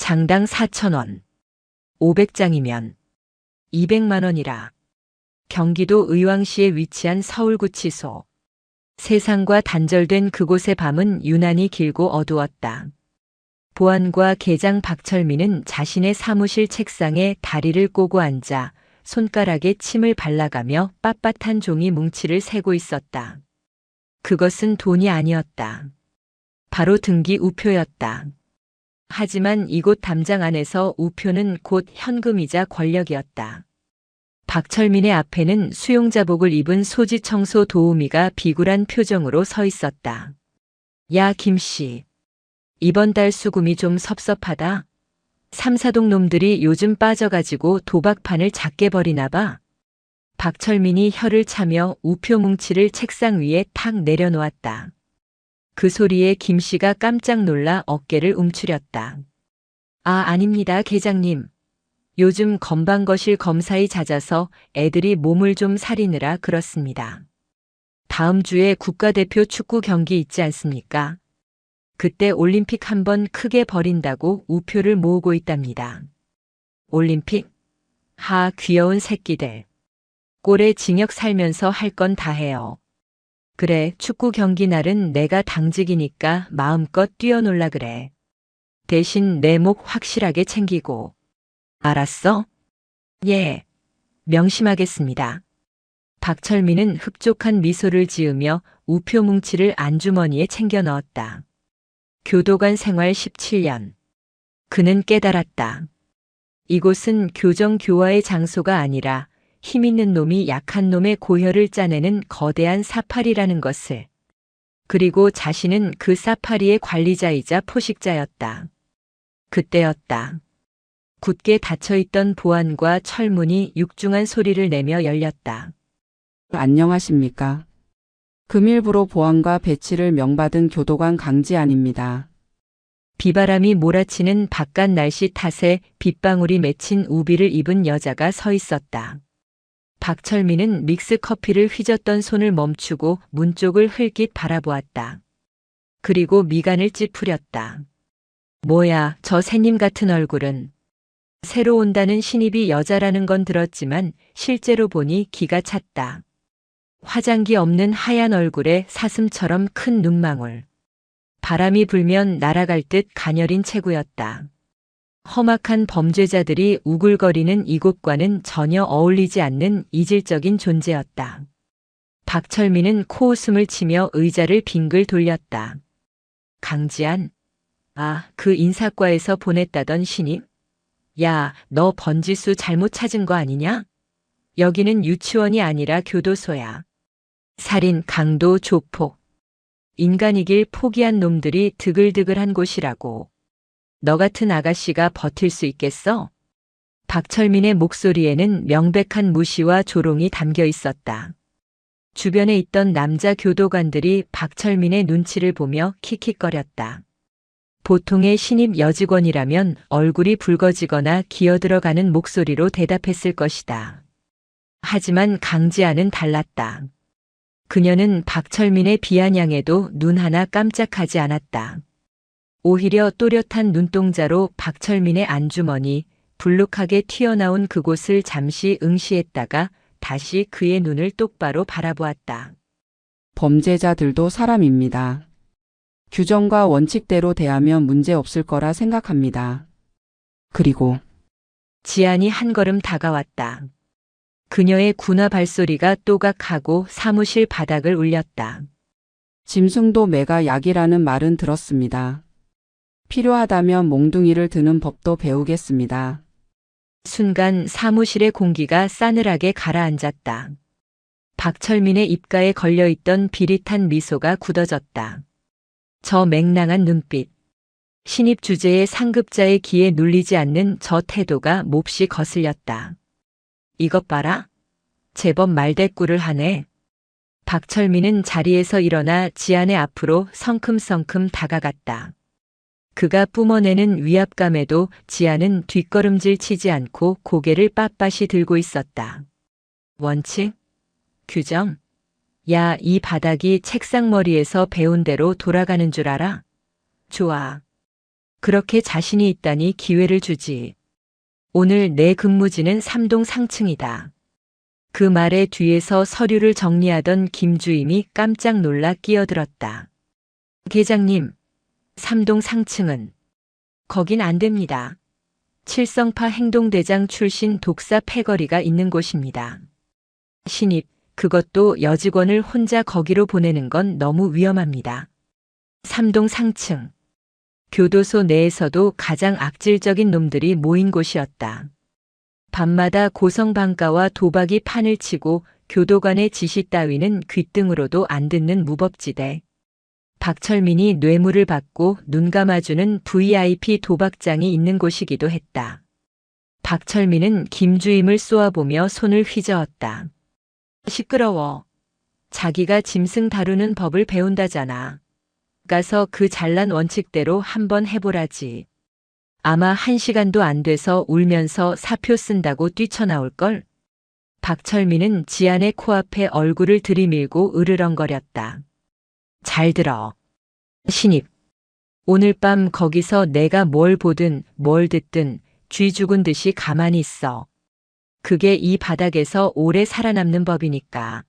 장당 4,000원. 500장이면 200만 원이라. 경기도 의왕시에 위치한 서울구치소. 세상과 단절된 그곳의 밤은 유난히 길고 어두웠다. 보안과 계장 박철민은 자신의 사무실 책상에 다리를 꼬고 앉아 손가락에 침을 발라가며 빳빳한 종이 뭉치를 세고 있었다. 그것은 돈이 아니었다. 바로 등기 우표였다. 하지만 이곳 담장 안에서 우표는 곧 현금이자 권력이었다. 박철민의 앞에는 수용자복을 입은 소지청소 도우미가 비굴한 표정으로 서 있었다. 야, 김씨. 이번 달 수금이 좀 섭섭하다. 삼사동 놈들이 요즘 빠져가지고 도박판을 작게 벌이나 봐. 박철민이 혀를 차며 우표 뭉치를 책상 위에 탁 내려놓았다. 그 소리에 김씨가 깜짝 놀라 어깨를 움츠렸다. 아닙니다, 계장님. 요즘 건방거실 검사이 잦아서 애들이 몸을 좀 사리느라 그렇습니다. 다음 주에 국가대표 축구 경기 있지 않습니까? 그때 올림픽 한번 크게 벌인다고 우표를 모으고 있답니다. 올림픽? 귀여운 새끼들. 꼴에 징역 살면서 할 건 다 해요. 그래, 축구 경기 날은 내가 당직이니까 마음껏 뛰어놀라 그래. 대신 내 목 확실하게 챙기고. 알았어? 예, 명심하겠습니다. 박철민은 흡족한 미소를 지으며 우표 뭉치를 안주머니에 챙겨 넣었다. 교도관 생활 17년. 그는 깨달았다. 이곳은 교정교화의 장소가 아니라 힘 있는 놈이 약한 놈의 고혈을 짜내는 거대한 사파리라는 것을. 그리고 자신은 그 사파리의 관리자이자 포식자였다. 그때였다. 굳게 닫혀있던 보안과 철문이 육중한 소리를 내며 열렸다. 안녕하십니까. 금일부로 보안과 배치를 명받은 교도관 강지안입니다. 비바람이 몰아치는 바깥 날씨 탓에 빗방울이 맺힌 우비를 입은 여자가 서 있었다. 박철민은 믹스커피를 휘젓던 손을 멈추고 문 쪽을 흘깃 바라보았다. 그리고 미간을 찌푸렸다. 뭐야, 저 새님 같은 얼굴은. 새로 온다는 신입이 여자라는 건 들었지만 실제로 보니 기가 찼다. 화장기 없는 하얀 얼굴에 사슴처럼 큰 눈망울. 바람이 불면 날아갈 듯 가녀린 체구였다. 험악한 범죄자들이 우글거리는 이곳과는 전혀 어울리지 않는 이질적인 존재였다. 박철민은 코웃음을 치며 의자를 빙글 돌렸다. 강지안? 그 인사과에서 보냈다던 신입? 야, 너 번지수 잘못 찾은 거 아니냐? 여기는 유치원이 아니라 교도소야. 살인, 강도, 조폭. 인간이길 포기한 놈들이 드글드글한 곳이라고. 너 같은 아가씨가 버틸 수 있겠어? 박철민의 목소리에는 명백한 무시와 조롱이 담겨 있었다. 주변에 있던 남자 교도관들이 박철민의 눈치를 보며 킥킥거렸다. 보통의 신입 여직원이라면 얼굴이 붉어지거나 기어들어가는 목소리로 대답했을 것이다. 하지만 강지아는 달랐다. 그녀는 박철민의 비아냥에도 눈 하나 깜짝하지 않았다. 오히려 또렷한 눈동자로 박철민의 안주머니, 불룩하게 튀어나온 그곳을 잠시 응시했다가 다시 그의 눈을 똑바로 바라보았다. 범죄자들도 사람입니다. 규정과 원칙대로 대하면 문제 없을 거라 생각합니다. 그리고 지안이 한 걸음 다가왔다. 그녀의 군화 발소리가 또각하고 사무실 바닥을 울렸다. 짐승도 매가 약이라는 말은 들었습니다. 필요하다면 몽둥이를 드는 법도 배우겠습니다. 순간 사무실의 공기가 싸늘하게 가라앉았다. 박철민의 입가에 걸려있던 비릿한 미소가 굳어졌다. 저 맹랑한 눈빛. 신입 주제의 상급자의 기에 눌리지 않는 저 태도가 몹시 거슬렸다. 이것 봐라. 제법 말대꾸를 하네. 박철민은 자리에서 일어나 지안의 앞으로 성큼성큼 다가갔다. 그가 뿜어내는 위압감에도 지안은 뒷걸음질 치지 않고 고개를 빳빳이 들고 있었다. 원칙? 규정? 야, 이 바닥이 책상머리에서 배운 대로 돌아가는 줄 알아? 좋아. 그렇게 자신이 있다니 기회를 주지. 오늘 내 근무지는 3동 상층이다. 그 말에 뒤에서 서류를 정리하던 김주임이 깜짝 놀라 끼어들었다. 계장님, 3동 상층은 거긴 안 됩니다. 칠성파 행동대장 출신 독사 패거리가 있는 곳입니다. 신입, 그것도 여직원을 혼자 거기로 보내는 건 너무 위험합니다. 3동 상층. 교도소 내에서도 가장 악질적인 놈들이 모인 곳이었다. 밤마다 고성방가와 도박이 판을 치고 교도관의 지시 따위는 귓등으로도 안 듣는 무법지대. 박철민이 뇌물을 받고 눈 감아주는 VIP 도박장이 있는 곳이기도 했다. 박철민은 김주임을 쏘아보며 손을 휘저었다. 시끄러워. 자기가 짐승 다루는 법을 배운다잖아. 가서 그 잘난 원칙대로 한번 해보라지. 아마 1시간도 안 돼서 울면서 사표 쓴다고 뛰쳐나올걸? 박철민은 지안의 코앞에 얼굴을 들이밀고 으르렁거렸다. 잘 들어. 신입. 오늘 밤 거기서 내가 뭘 보든 뭘 듣든 쥐 죽은 듯이 가만히 있어. 그게 이 바닥에서 오래 살아남는 법이니까.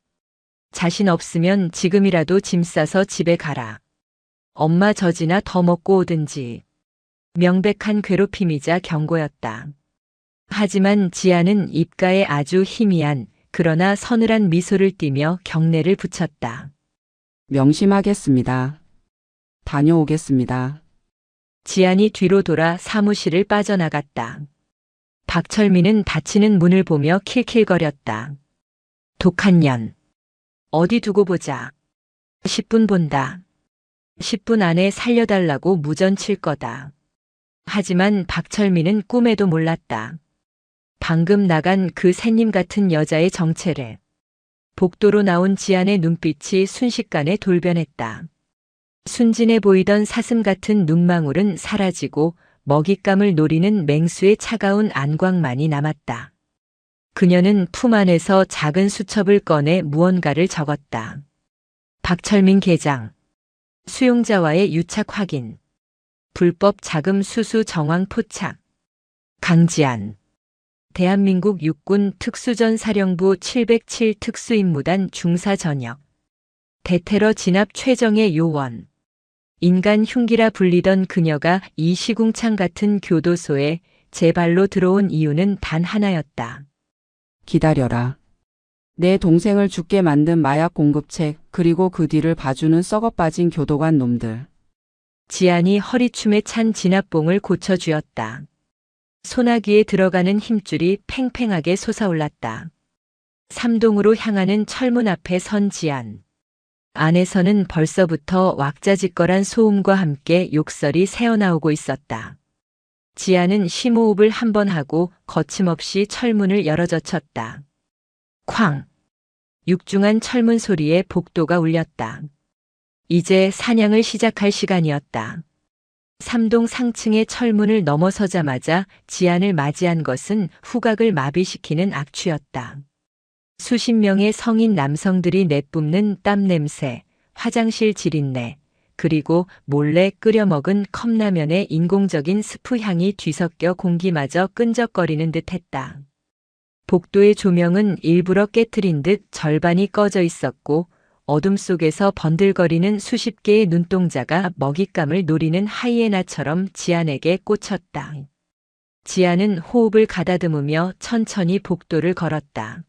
자신 없으면 지금이라도 짐 싸서 집에 가라. 엄마 젖이나 더 먹고 오든지. 명백한 괴롭힘이자 경고였다. 하지만 지아는 입가에 아주 희미한 그러나 서늘한 미소를 띠며 경례를 붙였다. 명심하겠습니다. 다녀오겠습니다. 지안이 뒤로 돌아 사무실을 빠져나갔다. 박철민은 닫히는 문을 보며 킬킬거렸다. 독한 년. 어디 두고 보자. 10분 본다. 10분 안에 살려달라고 무전 칠 거다. 하지만 박철민은 꿈에도 몰랐다. 방금 나간 그 새님 같은 여자의 정체를. 복도로 나온 지안의 눈빛이 순식간에 돌변했다. 순진해 보이던 사슴 같은 눈망울은 사라지고 먹잇감을 노리는 맹수의 차가운 안광만이 남았다. 그녀는 품 안에서 작은 수첩을 꺼내 무언가를 적었다. 박철민 계장. 수용자와의 유착 확인. 불법 자금 수수 정황 포착. 강지안. 대한민국 육군 특수전사령부 707 특수임무단 중사 전역. 대테러 진압 최정예 요원. 인간 흉기라 불리던 그녀가 이 시궁창 같은 교도소에 제 발로 들어온 이유는 단 하나였다. 기다려라. 내 동생을 죽게 만든 마약 공급책, 그리고 그 뒤를 봐주는 썩어빠진 교도관 놈들. 지안이 허리춤에 찬 진압봉을 고쳐주었다. 소나기에 들어가는 힘줄이 팽팽하게 솟아올랐다. 3동으로 향하는 철문 앞에 선 지안. 안에서는 벌써부터 왁자지껄한 소음과 함께 욕설이 새어나오고 있었다. 지안은 심호흡을 한 번 하고 거침없이 철문을 열어젖혔다. 쾅! 육중한 철문 소리에 복도가 울렸다. 이제 사냥을 시작할 시간이었다. 3동 상층의 철문을 넘어서자마자 지안을 맞이한 것은 후각을 마비시키는 악취였다. 수십 명의 성인 남성들이 내뿜는 땀 냄새, 화장실 지린내, 그리고 몰래 끓여 먹은 컵라면의 인공적인 스프 향이 뒤섞여 공기마저 끈적거리는 듯 했다. 복도의 조명은 일부러 깨트린 듯 절반이 꺼져 있었고 어둠 속에서 번들거리는 수십 개의 눈동자가 먹잇감을 노리는 하이에나처럼 지안에게 꽂혔다. 지안은 호흡을 가다듬으며 천천히 복도를 걸었다.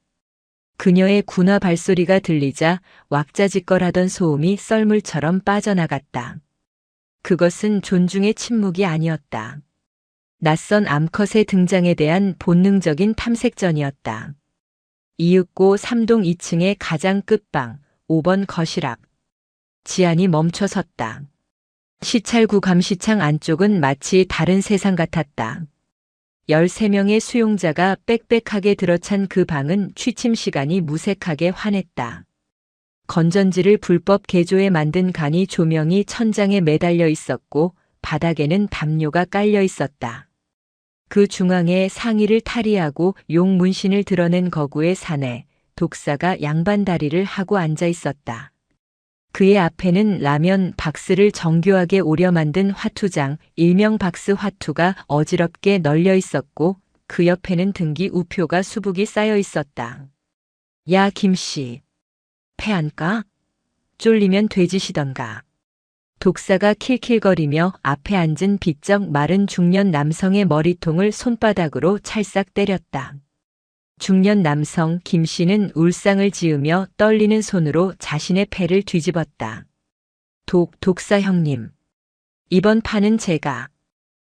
그녀의 군화 발소리가 들리자 왁자지껄하던 소음이 썰물처럼 빠져나갔다. 그것은 존중의 침묵이 아니었다. 낯선 암컷의 등장에 대한 본능적인 탐색전이었다. 이윽고 3동 2층의 가장 끝방 5번 거실 앞. 지안이 멈춰 섰다. 시찰구 감시창 안쪽은 마치 다른 세상 같았다. 13명의 수용자가 빽빽하게 들어찬 그 방은 취침 시간이 무색하게 환했다. 건전지를 불법 개조해 만든 간이 조명이 천장에 매달려 있었고 바닥에는 담요가 깔려 있었다. 그 중앙에 상의를 탈의하고 용 문신을 드러낸 거구의 사내 독사가 양반다리를 하고 앉아 있었다. 그의 앞에는 라면 박스를 정교하게 오려 만든 화투장, 일명 박스 화투가 어지럽게 널려 있었고 그 옆에는 등기 우표가 수북이 쌓여 있었다. 야, 김씨. 패 안 까? 쫄리면 돼지시던가. 독사가 킬킬거리며 앞에 앉은 비쩍 마른 중년 남성의 머리통을 손바닥으로 찰싹 때렸다. 중년 남성 김 씨는 울상을 지으며 떨리는 손으로 자신의 패를 뒤집었다. 독사 형님. 이번 판은 제가.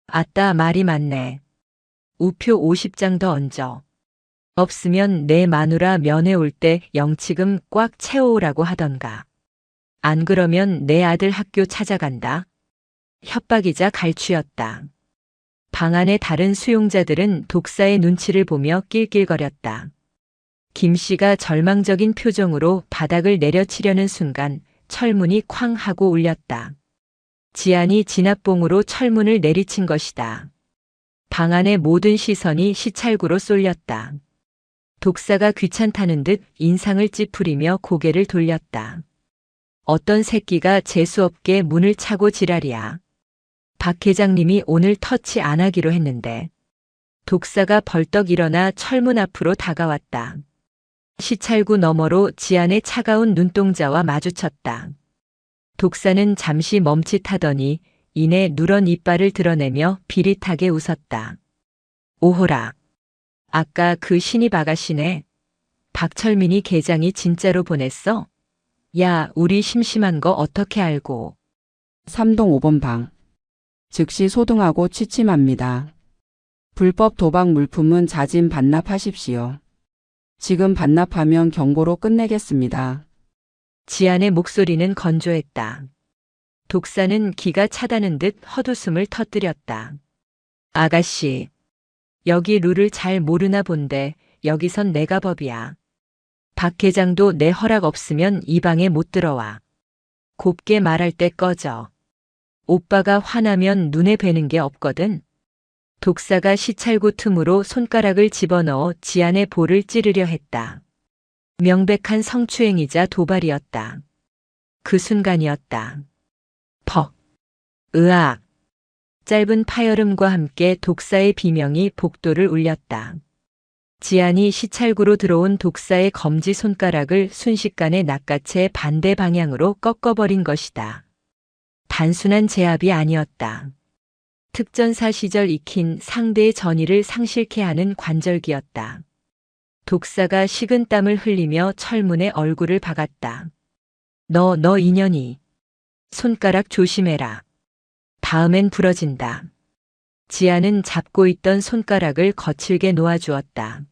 아따, 말이 많네. 우표 50장 더 얹어. 없으면 내 마누라 면회 올 때 영치금 꽉 채워오라고 하던가. 안 그러면 내 아들 학교 찾아간다. 협박이자 갈취였다. 방 안의 다른 수용자들은 독사의 눈치를 보며 낄낄거렸다. 김 씨가 절망적인 표정으로 바닥을 내려치려는 순간 철문이 쾅 하고 울렸다. 지안이 진압봉으로 철문을 내리친 것이다. 방 안의 모든 시선이 시찰구로 쏠렸다. 독사가 귀찮다는 듯 인상을 찌푸리며 고개를 돌렸다. 어떤 새끼가 재수없게 문을 차고 지랄이야. 박 회장님이 오늘 터치 안 하기로 했는데. 독사가 벌떡 일어나 철문 앞으로 다가왔다. 시찰구 너머로 지안의 차가운 눈동자와 마주쳤다. 독사는 잠시 멈칫하더니 이내 누런 이빨을 드러내며 비릿하게 웃었다. 오호라. 아까 그 신입 아가씨네. 박철민이 계장이 진짜로 보냈어? 야, 우리 심심한 거 어떻게 알고. 3동 5번 방. 즉시 소등하고 취침합니다. 불법 도박 물품은 자진 반납하십시오. 지금 반납하면 경고로 끝내겠습니다. 지안의 목소리는 건조했다. 독사는 기가 차다는 듯 헛웃음을 터뜨렸다. 아가씨, 여기 룰을 잘 모르나 본데 여기선 내가 법이야. 박 회장도 내 허락 없으면 이 방에 못 들어와. 곱게 말할 때 꺼져. 오빠가 화나면 눈에 뵈는 게 없거든. 독사가 시찰구 틈으로 손가락을 집어넣어 지안의 볼을 찌르려 했다. 명백한 성추행이자 도발이었다. 그 순간이었다. 퍽. 으악. 짧은 파열음과 함께 독사의 비명이 복도를 울렸다. 지안이 시찰구로 들어온 독사의 검지 손가락을 순식간에 낚아채 반대 방향으로 꺾어버린 것이다. 단순한 제압이 아니었다. 특전사 시절 익힌 상대의 전의를 상실케 하는 관절기였다. 독사가 식은 땀을 흘리며 철문에 얼굴을 박았다. 너 인연이. 손가락 조심해라. 다음엔 부러진다. 지아는 잡고 있던 손가락을 거칠게 놓아주었다.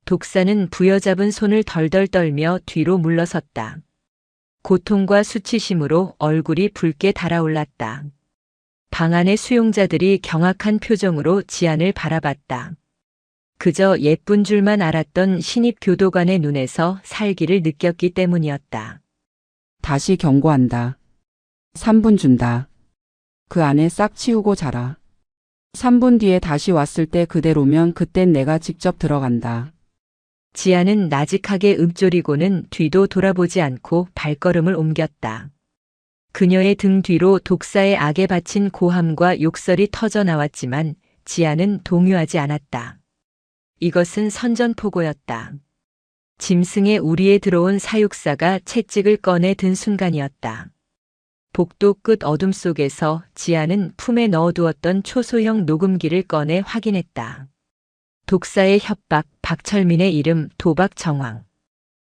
독사는 부여잡은 손을 덜덜 떨며 뒤로 물러섰다. 고통과 수치심으로 얼굴이 붉게 달아올랐다. 방 안의 수용자들이 경악한 표정으로 지안을 바라봤다. 그저 예쁜 줄만 알았던 신입 교도관의 눈에서 살기를 느꼈기 때문이었다. 다시 경고한다. 3분 준다. 그 안에 싹 치우고 자라. 3분 뒤에 다시 왔을 때 그대로면 그땐 내가 직접 들어간다. 지아는 나직하게 읊조리고는 뒤도 돌아보지 않고 발걸음을 옮겼다. 그녀의 등 뒤로 독사의 악에 바친 고함과 욕설이 터져 나왔지만 지아는 동요하지 않았다. 이것은 선전포고였다. 짐승의 우리에 들어온 사육사가 채찍을 꺼내 든 순간이었다. 복도 끝 어둠 속에서 지아는 품에 넣어두었던 초소형 녹음기를 꺼내 확인했다. 독사의 협박, 박철민의 이름, 도박 정황.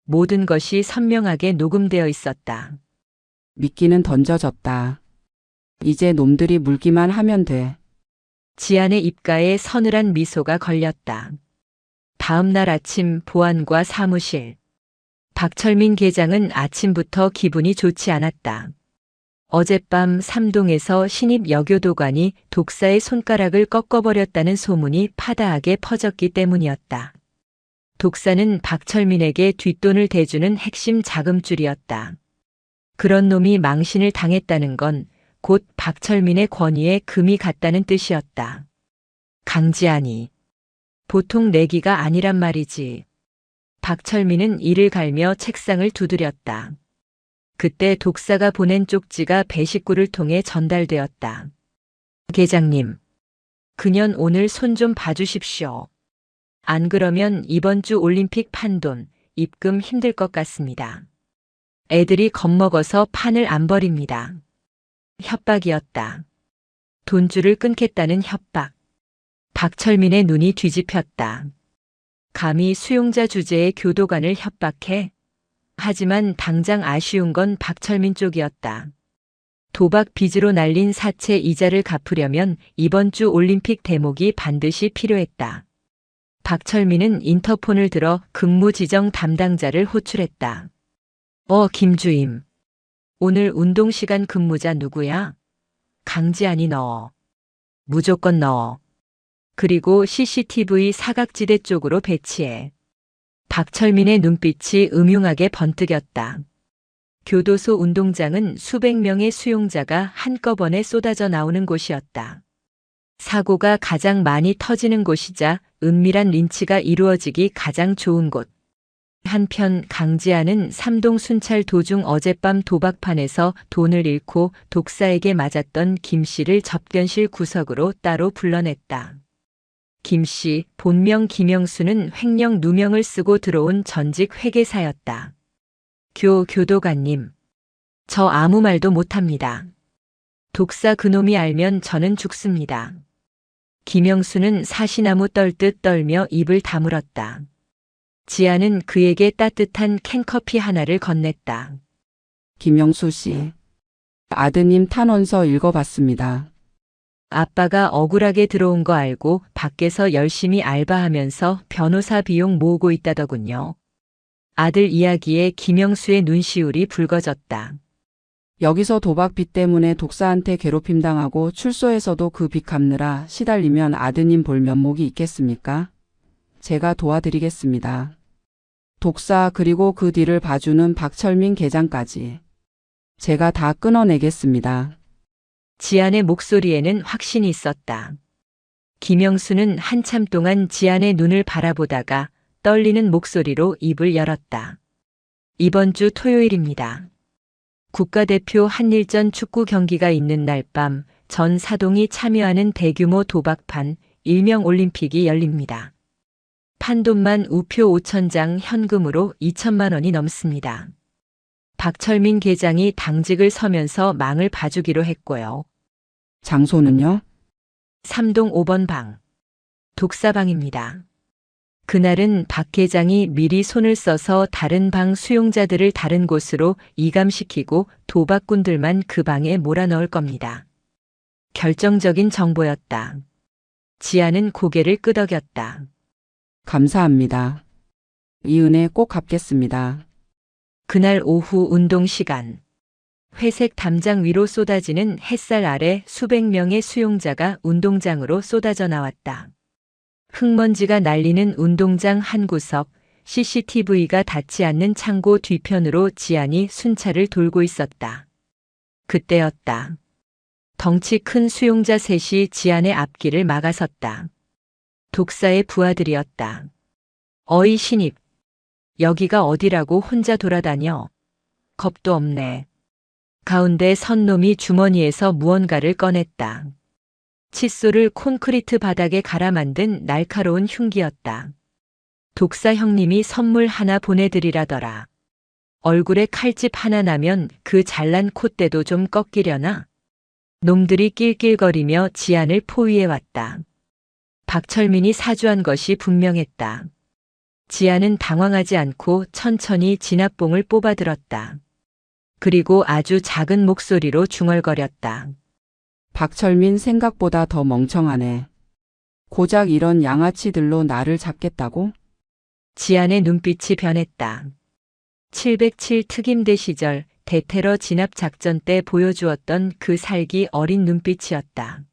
모든 것이 선명하게 녹음되어 있었다. 미끼는 던져졌다. 이제 놈들이 물기만 하면 돼. 지안의 입가에 서늘한 미소가 걸렸다. 다음 날 아침 보안과 사무실. 박철민 계장은 아침부터 기분이 좋지 않았다. 어젯밤 삼동에서 신입 여교도관이 독사의 손가락을 꺾어버렸다는 소문이 파다하게 퍼졌기 때문이었다. 독사는 박철민에게 뒷돈을 대주는 핵심 자금줄이었다. 그런 놈이 망신을 당했다는 건 곧 박철민의 권위에 금이 갔다는 뜻이었다. 강지안이. 보통 내기가 아니란 말이지. 박철민은 이를 갈며 책상을 두드렸다. 그때 독사가 보낸 쪽지가 배식구를 통해 전달되었다. 계장님, 그년 오늘 손 좀 봐주십시오. 안 그러면 이번 주 올림픽 판돈, 입금 힘들 것 같습니다. 애들이 겁먹어서 판을 안 버립니다. 협박이었다. 돈줄을 끊겠다는 협박. 박철민의 눈이 뒤집혔다. 감히 수용자 주제의 교도관을 협박해? 하지만 당장 아쉬운 건 박철민 쪽이었다. 도박 빚으로 날린 사채 이자를 갚으려면 이번 주 올림픽 대목이 반드시 필요했다. 박철민은 인터폰을 들어 근무 지정 담당자를 호출했다. 김주임. 오늘 운동 시간 근무자 누구야? 강지안이 넣어. 무조건 넣어. 그리고 CCTV 사각지대 쪽으로 배치해. 박철민의 눈빛이 음흉하게 번뜩였다. 교도소 운동장은 수백 명의 수용자가 한꺼번에 쏟아져 나오는 곳이었다. 사고가 가장 많이 터지는 곳이자 은밀한 린치가 이루어지기 가장 좋은 곳. 한편 강지아는 삼동 순찰 도중 어젯밤 도박판에서 돈을 잃고 독사에게 맞았던 김 씨를 접견실 구석으로 따로 불러냈다. 김 씨, 본명 김영수는 횡령 누명을 쓰고 들어온 전직 회계사였다. 교도관님, 저 아무 말도 못합니다. 독사 그놈이 알면 저는 죽습니다. 김영수는 사시나무 떨듯 떨며 입을 다물었다. 지아는 그에게 따뜻한 캔커피 하나를 건넸다. 김영수 씨. 아드님 탄원서 읽어봤습니다. 아빠가 억울하게 들어온 거 알고 밖에서 열심히 알바하면서 변호사 비용 모으고 있다더군요. 아들 이야기에 김영수의 눈시울이 붉어졌다. 여기서 도박 빚 때문에 독사한테 괴롭힘 당하고 출소에서도 그 빚 갚느라 시달리면 아드님 볼 면목이 있겠습니까? 제가 도와드리겠습니다. 독사 그리고 그 뒤를 봐주는 박철민 계장까지. 제가 다 끊어내겠습니다. 지안의 목소리에는 확신이 있었다. 김영수는 한참 동안 지안의 눈을 바라보다가 떨리는 목소리로 입을 열었다. 이번 주 토요일입니다. 국가대표 한일전 축구 경기가 있는 날 밤 전 사동이 참여하는 대규모 도박판 일명 올림픽이 열립니다. 판돈만 우표 5,000장 현금으로 2천만 원이 넘습니다. 박철민 계장이 당직을 서면서 망을 봐주기로 했고요. 장소는요? 3동 5번 방. 독사방입니다. 그날은 박 계장이 미리 손을 써서 다른 방 수용자들을 다른 곳으로 이감시키고 도박꾼들만 그 방에 몰아넣을 겁니다. 결정적인 정보였다. 지아는 고개를 끄덕였다. 감사합니다. 이 은혜 꼭 갚겠습니다. 그날 오후 운동 시간. 회색 담장 위로 쏟아지는 햇살 아래 수백 명의 수용자가 운동장으로 쏟아져 나왔다. 흙먼지가 날리는 운동장 한 구석, CCTV가 닿지 않는 창고 뒤편으로 지안이 순찰을 돌고 있었다. 그때였다. 덩치 큰 수용자 셋이 지안의 앞길을 막아섰다. 독사의 부하들이었다. 어이 신입. 여기가 어디라고 혼자 돌아다녀. 겁도 없네. 가운데 선 놈이 주머니에서 무언가를 꺼냈다. 칫솔을 콘크리트 바닥에 갈아 만든 날카로운 흉기였다. 독사 형님이 선물 하나 보내드리라더라. 얼굴에 칼집 하나 나면 그 잘난 콧대도 좀 꺾이려나? 놈들이 낄낄거리며 지안을 포위해왔다. 박철민이 사주한 것이 분명했다. 지안은 당황하지 않고 천천히 진압봉을 뽑아들었다. 그리고 아주 작은 목소리로 중얼거렸다. 박철민 생각보다 더 멍청하네. 고작 이런 양아치들로 나를 잡겠다고? 지안의 눈빛이 변했다. 707 특임대 시절 대테러 진압 작전 때 보여주었던 그 살기 어린 눈빛이었다.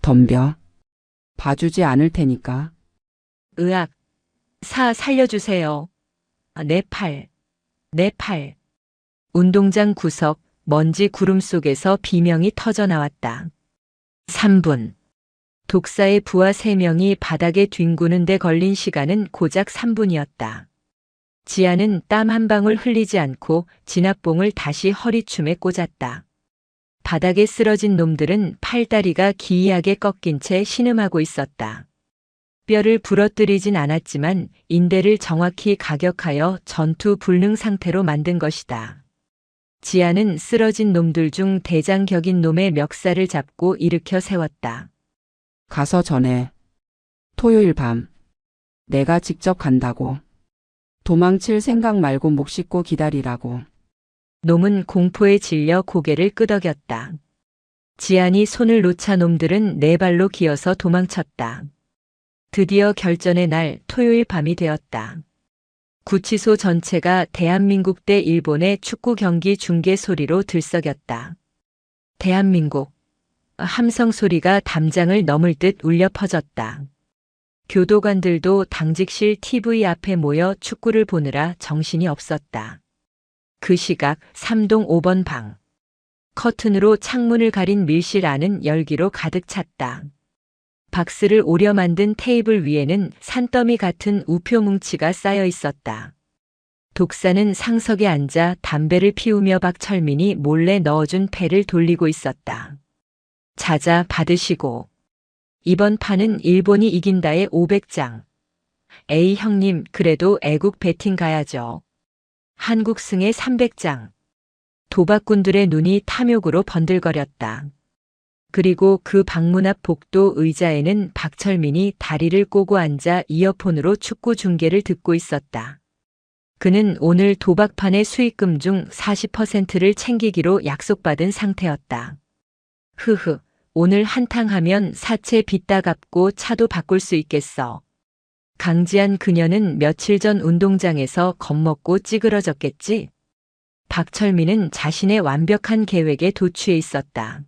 덤벼. 봐주지 않을 테니까. 으악. 살려주세요. 내 팔. 내 팔. 운동장 구석, 먼지 구름 속에서 비명이 터져 나왔다. 3분. 독사의 부하 3명이 바닥에 뒹구는 데 걸린 시간은 고작 3분이었다. 지아는 땀 한 방울 흘리지 않고 진압봉을 다시 허리춤에 꽂았다. 바닥에 쓰러진 놈들은 팔다리가 기이하게 꺾인 채 신음하고 있었다. 뼈를 부러뜨리진 않았지만 인대를 정확히 가격하여 전투 불능 상태로 만든 것이다. 지아는 쓰러진 놈들 중 대장격인 놈의 멱살을 잡고 일으켜 세웠다. 가서 전해. 토요일 밤. 내가 직접 간다고. 도망칠 생각 말고 목 씻고 기다리라고. 놈은 공포에 질려 고개를 끄덕였다. 지안이 손을 놓자 놈들은 네 발로 기어서 도망쳤다. 드디어 결전의 날 토요일 밤이 되었다. 구치소 전체가 대한민국 대 일본의 축구 경기 중계 소리로 들썩였다. 대한민국. 함성 소리가 담장을 넘을 듯 울려 퍼졌다. 교도관들도 당직실 TV 앞에 모여 축구를 보느라 정신이 없었다. 그 시각 3동 5번 방. 커튼으로 창문을 가린 밀실 안은 열기로 가득 찼다. 박스를 오려 만든 테이블 위에는 산더미 같은 우표 뭉치가 쌓여 있었다. 독사는 상석에 앉아 담배를 피우며 박철민이 몰래 넣어준 패를 돌리고 있었다. 자자 받으시고. 이번 판은 일본이 이긴다에 500장. 에이 형님 그래도 애국 배팅 가야죠. 한국 승에 300장. 도박꾼들의 눈이 탐욕으로 번들거렸다. 그리고 그 방문 앞 복도 의자에는 박철민이 다리를 꼬고 앉아 이어폰으로 축구 중계를 듣고 있었다. 그는 오늘 도박판의 수익금 중 40%를 챙기기로 약속받은 상태였다. 흐흐, 오늘 한탕 하면 사채 빚다 갚고 차도 바꿀 수 있겠어. 강지한 그녀는 며칠 전 운동장에서 겁먹고 찌그러졌겠지? 박철민은 자신의 완벽한 계획에 도취해 있었다.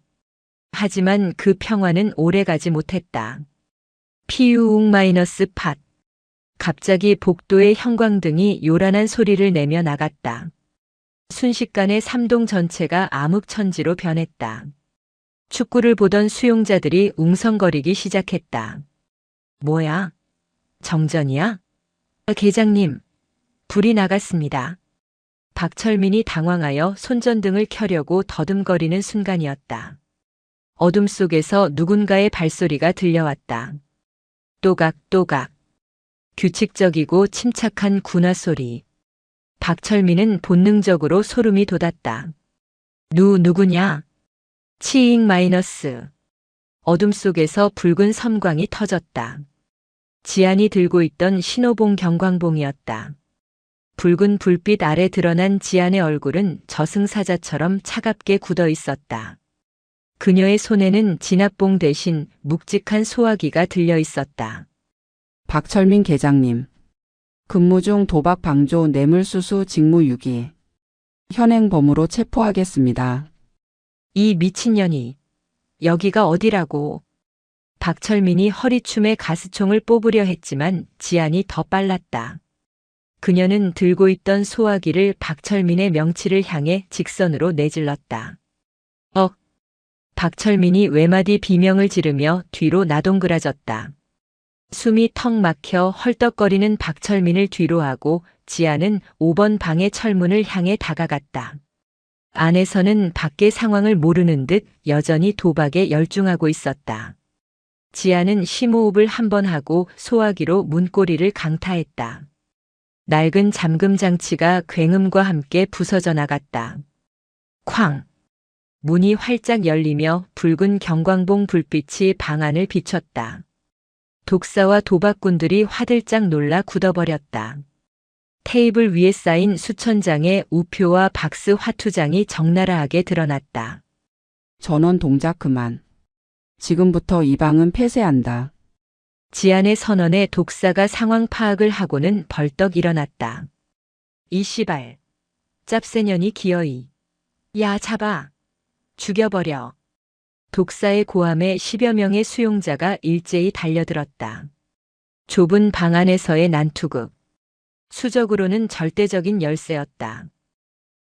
하지만 그 평화는 오래가지 못했다. 피우웅-팟. 갑자기 복도의 형광등이 요란한 소리를 내며 나갔다. 순식간에 3동 전체가 암흑천지로 변했다. 축구를 보던 수용자들이 웅성거리기 시작했다. 뭐야? 정전이야? 계장님, 불이 나갔습니다. 박철민이 당황하여 손전등을 켜려고 더듬거리는 순간이었다. 어둠 속에서 누군가의 발소리가 들려왔다. 또각또각. 규칙적이고 침착한 군화 소리. 박철민은 본능적으로 소름이 돋았다. 누구냐? 치잉 마이너스. 어둠 속에서 붉은 섬광이 터졌다. 지안이 들고 있던 신호봉 경광봉이었다. 붉은 불빛 아래 드러난 지안의 얼굴은 저승사자처럼 차갑게 굳어 있었다. 그녀의 손에는 진압봉 대신 묵직한 소화기가 들려 있었다. 박철민 계장님. 근무 중 도박 방조 뇌물수수 직무유기. 현행범으로 체포하겠습니다. 이 미친년이. 여기가 어디라고. 박철민이 허리춤에 가스총을 뽑으려 했지만 지안이 더 빨랐다. 그녀는 들고 있던 소화기를 박철민의 명치를 향해 직선으로 내질렀다. 박철민이 외마디 비명을 지르며 뒤로 나동그라졌다. 숨이 턱 막혀 헐떡거리는 박철민을 뒤로 하고 지아는 5번 방의 철문을 향해 다가갔다. 안에서는 밖의 상황을 모르는 듯 여전히 도박에 열중하고 있었다. 지아는 심호흡을 한 번 하고 소화기로 문고리를 강타했다. 낡은 잠금 장치가 굉음과 함께 부서져 나갔다. 쾅! 문이 활짝 열리며 붉은 경광봉 불빛이 방 안을 비췄다. 독사와 도박꾼들이 화들짝 놀라 굳어버렸다. 테이블 위에 쌓인 수천 장의 우표와 박스 화투장이 적나라하게 드러났다. 전원 동작 그만. 지금부터 이 방은 폐쇄한다. 지안의 선언에 독사가 상황 파악을 하고는 벌떡 일어났다. 이 씨발. 짭새년이 기어이. 야 잡아. 죽여버려. 독사의 고함에 10여 명의 수용자가 일제히 달려들었다. 좁은 방 안에서의 난투극. 수적으로는 절대적인 열세였다.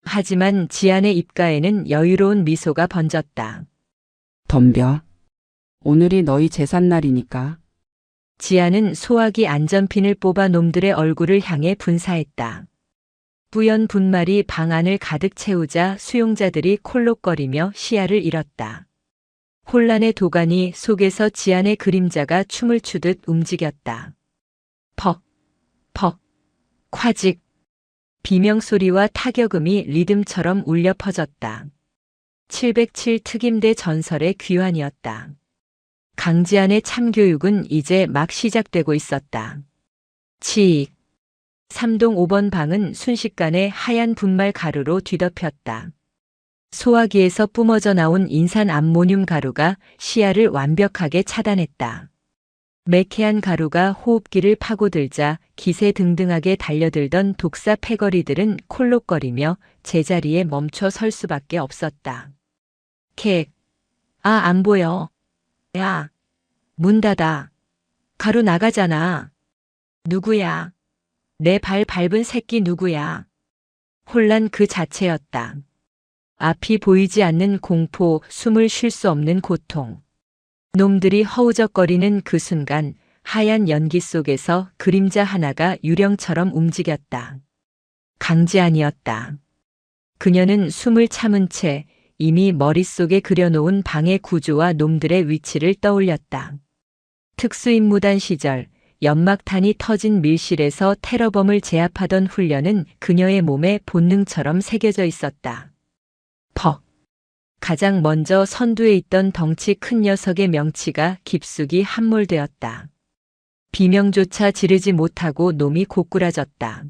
하지만 지안의 입가에는 여유로운 미소가 번졌다. 덤벼. 오늘이 너희 제삿날이니까. 지안은 소화기 안전핀을 뽑아 놈들의 얼굴을 향해 분사했다. 뿌연 분말이 방 안을 가득 채우자 수용자들이 콜록거리며 시야를 잃었다. 혼란의 도가니 속에서 지안의 그림자가 춤을 추듯 움직였다. 퍽, 퍽, 콰직. 비명소리와 타격음이 리듬처럼 울려 퍼졌다. 707 특임대 전설의 귀환이었다. 강지안의 참교육은 이제 막 시작되고 있었다. 치익. 3동 5번 방은 순식간에 하얀 분말 가루로 뒤덮였다. 소화기에서 뿜어져 나온 인산 암모늄 가루가 시야를 완벽하게 차단했다. 매캐한 가루가 호흡기를 파고들자 기세등등하게 달려들던 독사 패거리들은 콜록거리며 제자리에 멈춰 설 수밖에 없었다. 객. 안 보여. 야. 문 닫아. 가루 나가잖아. 누구야? 내 발 밟은 새끼 누구야? 혼란 그 자체였다. 앞이 보이지 않는 공포, 숨을 쉴 수 없는 고통. 놈들이 허우적거리는 그 순간 하얀 연기 속에서 그림자 하나가 유령처럼 움직였다. 강지안이었다. 그녀는 숨을 참은 채 이미 머릿속에 그려놓은 방의 구조와 놈들의 위치를 떠올렸다. 특수임무단 시절 연막탄이 터진 밀실에서 테러범을 제압하던 훈련은 그녀의 몸에 본능처럼 새겨져 있었다. 퍽. 가장 먼저 선두에 있던 덩치 큰 녀석의 명치가 깊숙이 함몰되었다. 비명조차 지르지 못하고 놈이 고꾸라졌다.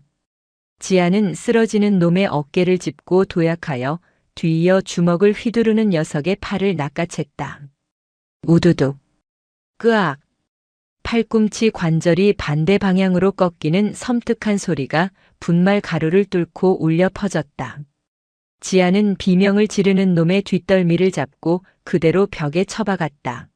지아는 쓰러지는 놈의 어깨를 짚고 도약하여 뒤이어 주먹을 휘두르는 녀석의 팔을 낚아챘다. 우두둑. 끄악. 팔꿈치 관절이 반대 방향으로 꺾이는 섬뜩한 소리가 분말 가루를 뚫고 울려 퍼졌다. 지아는 비명을 지르는 놈의 뒷덜미를 잡고 그대로 벽에 처박았다.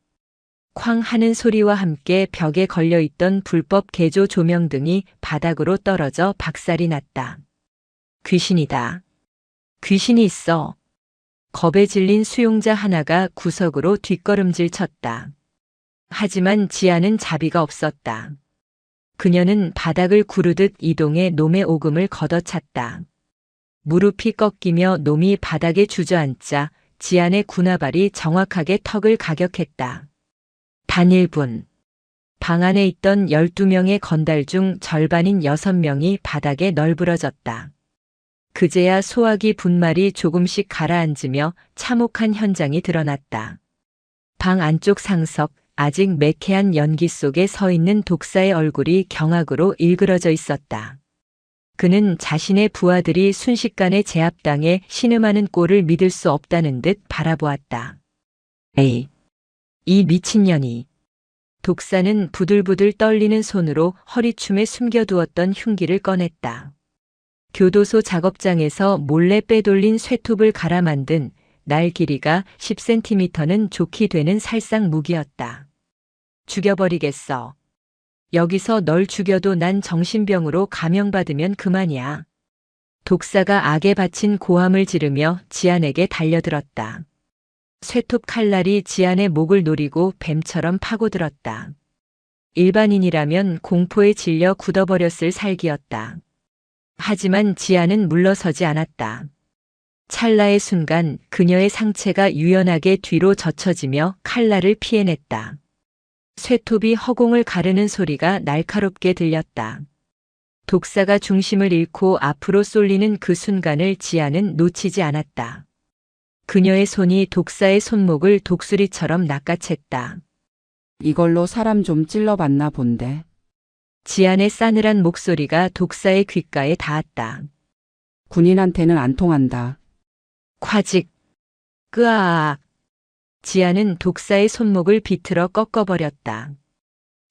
쾅 하는 소리와 함께 벽에 걸려있던 불법 개조 조명등이 바닥으로 떨어져 박살이 났다. 귀신이다. 귀신이 있어. 겁에 질린 수용자 하나가 구석으로 뒷걸음질 쳤다. 하지만 지아는 자비가 없었다. 그녀는 바닥을 구르듯 이동해 놈의 오금을 걷어찼다. 무릎이 꺾이며 놈이 바닥에 주저앉자 지안의 군화발이 정확하게 턱을 가격했다. 단 1분. 방 안에 있던 12명의 건달 중 절반인 6명이 바닥에 널브러졌다. 그제야 소화기 분말이 조금씩 가라앉으며 참혹한 현장이 드러났다. 방 안쪽 상석, 아직 매캐한 연기 속에 서 있는 독사의 얼굴이 경악으로 일그러져 있었다. 그는 자신의 부하들이 순식간에 제압당해 신음하는 꼴을 믿을 수 없다는 듯 바라보았다. 에이, 이 미친년이. 독사는 부들부들 떨리는 손으로 허리춤에 숨겨두었던 흉기를 꺼냈다. 교도소 작업장에서 몰래 빼돌린 쇠톱을 갈아 만든 날 길이가 10cm는 좋게 되는 살상 무기였다. 죽여버리겠어. 여기서 널 죽여도 난 정신병으로 감형받으면 그만이야. 독사가 악에 바친 고함을 지르며 지안에게 달려들었다. 쇠톱 칼날이 지안의 목을 노리고 뱀처럼 파고들었다. 일반인이라면 공포에 질려 굳어버렸을 살기였다. 하지만 지안은 물러서지 않았다. 찰나의 순간 그녀의 상체가 유연하게 뒤로 젖혀지며 칼날을 피해냈다. 쇠톱이 허공을 가르는 소리가 날카롭게 들렸다. 독사가 중심을 잃고 앞으로 쏠리는 그 순간을 지아는 놓치지 않았다. 그녀의 손이 독사의 손목을 독수리처럼 낚아챘다. 이걸로 사람 좀 찔러봤나 본데. 지안의 싸늘한 목소리가 독사의 귓가에 닿았다. 군인한테는 안 통한다. 콰직. 끄아악. 지아는 독사의 손목을 비틀어 꺾어버렸다.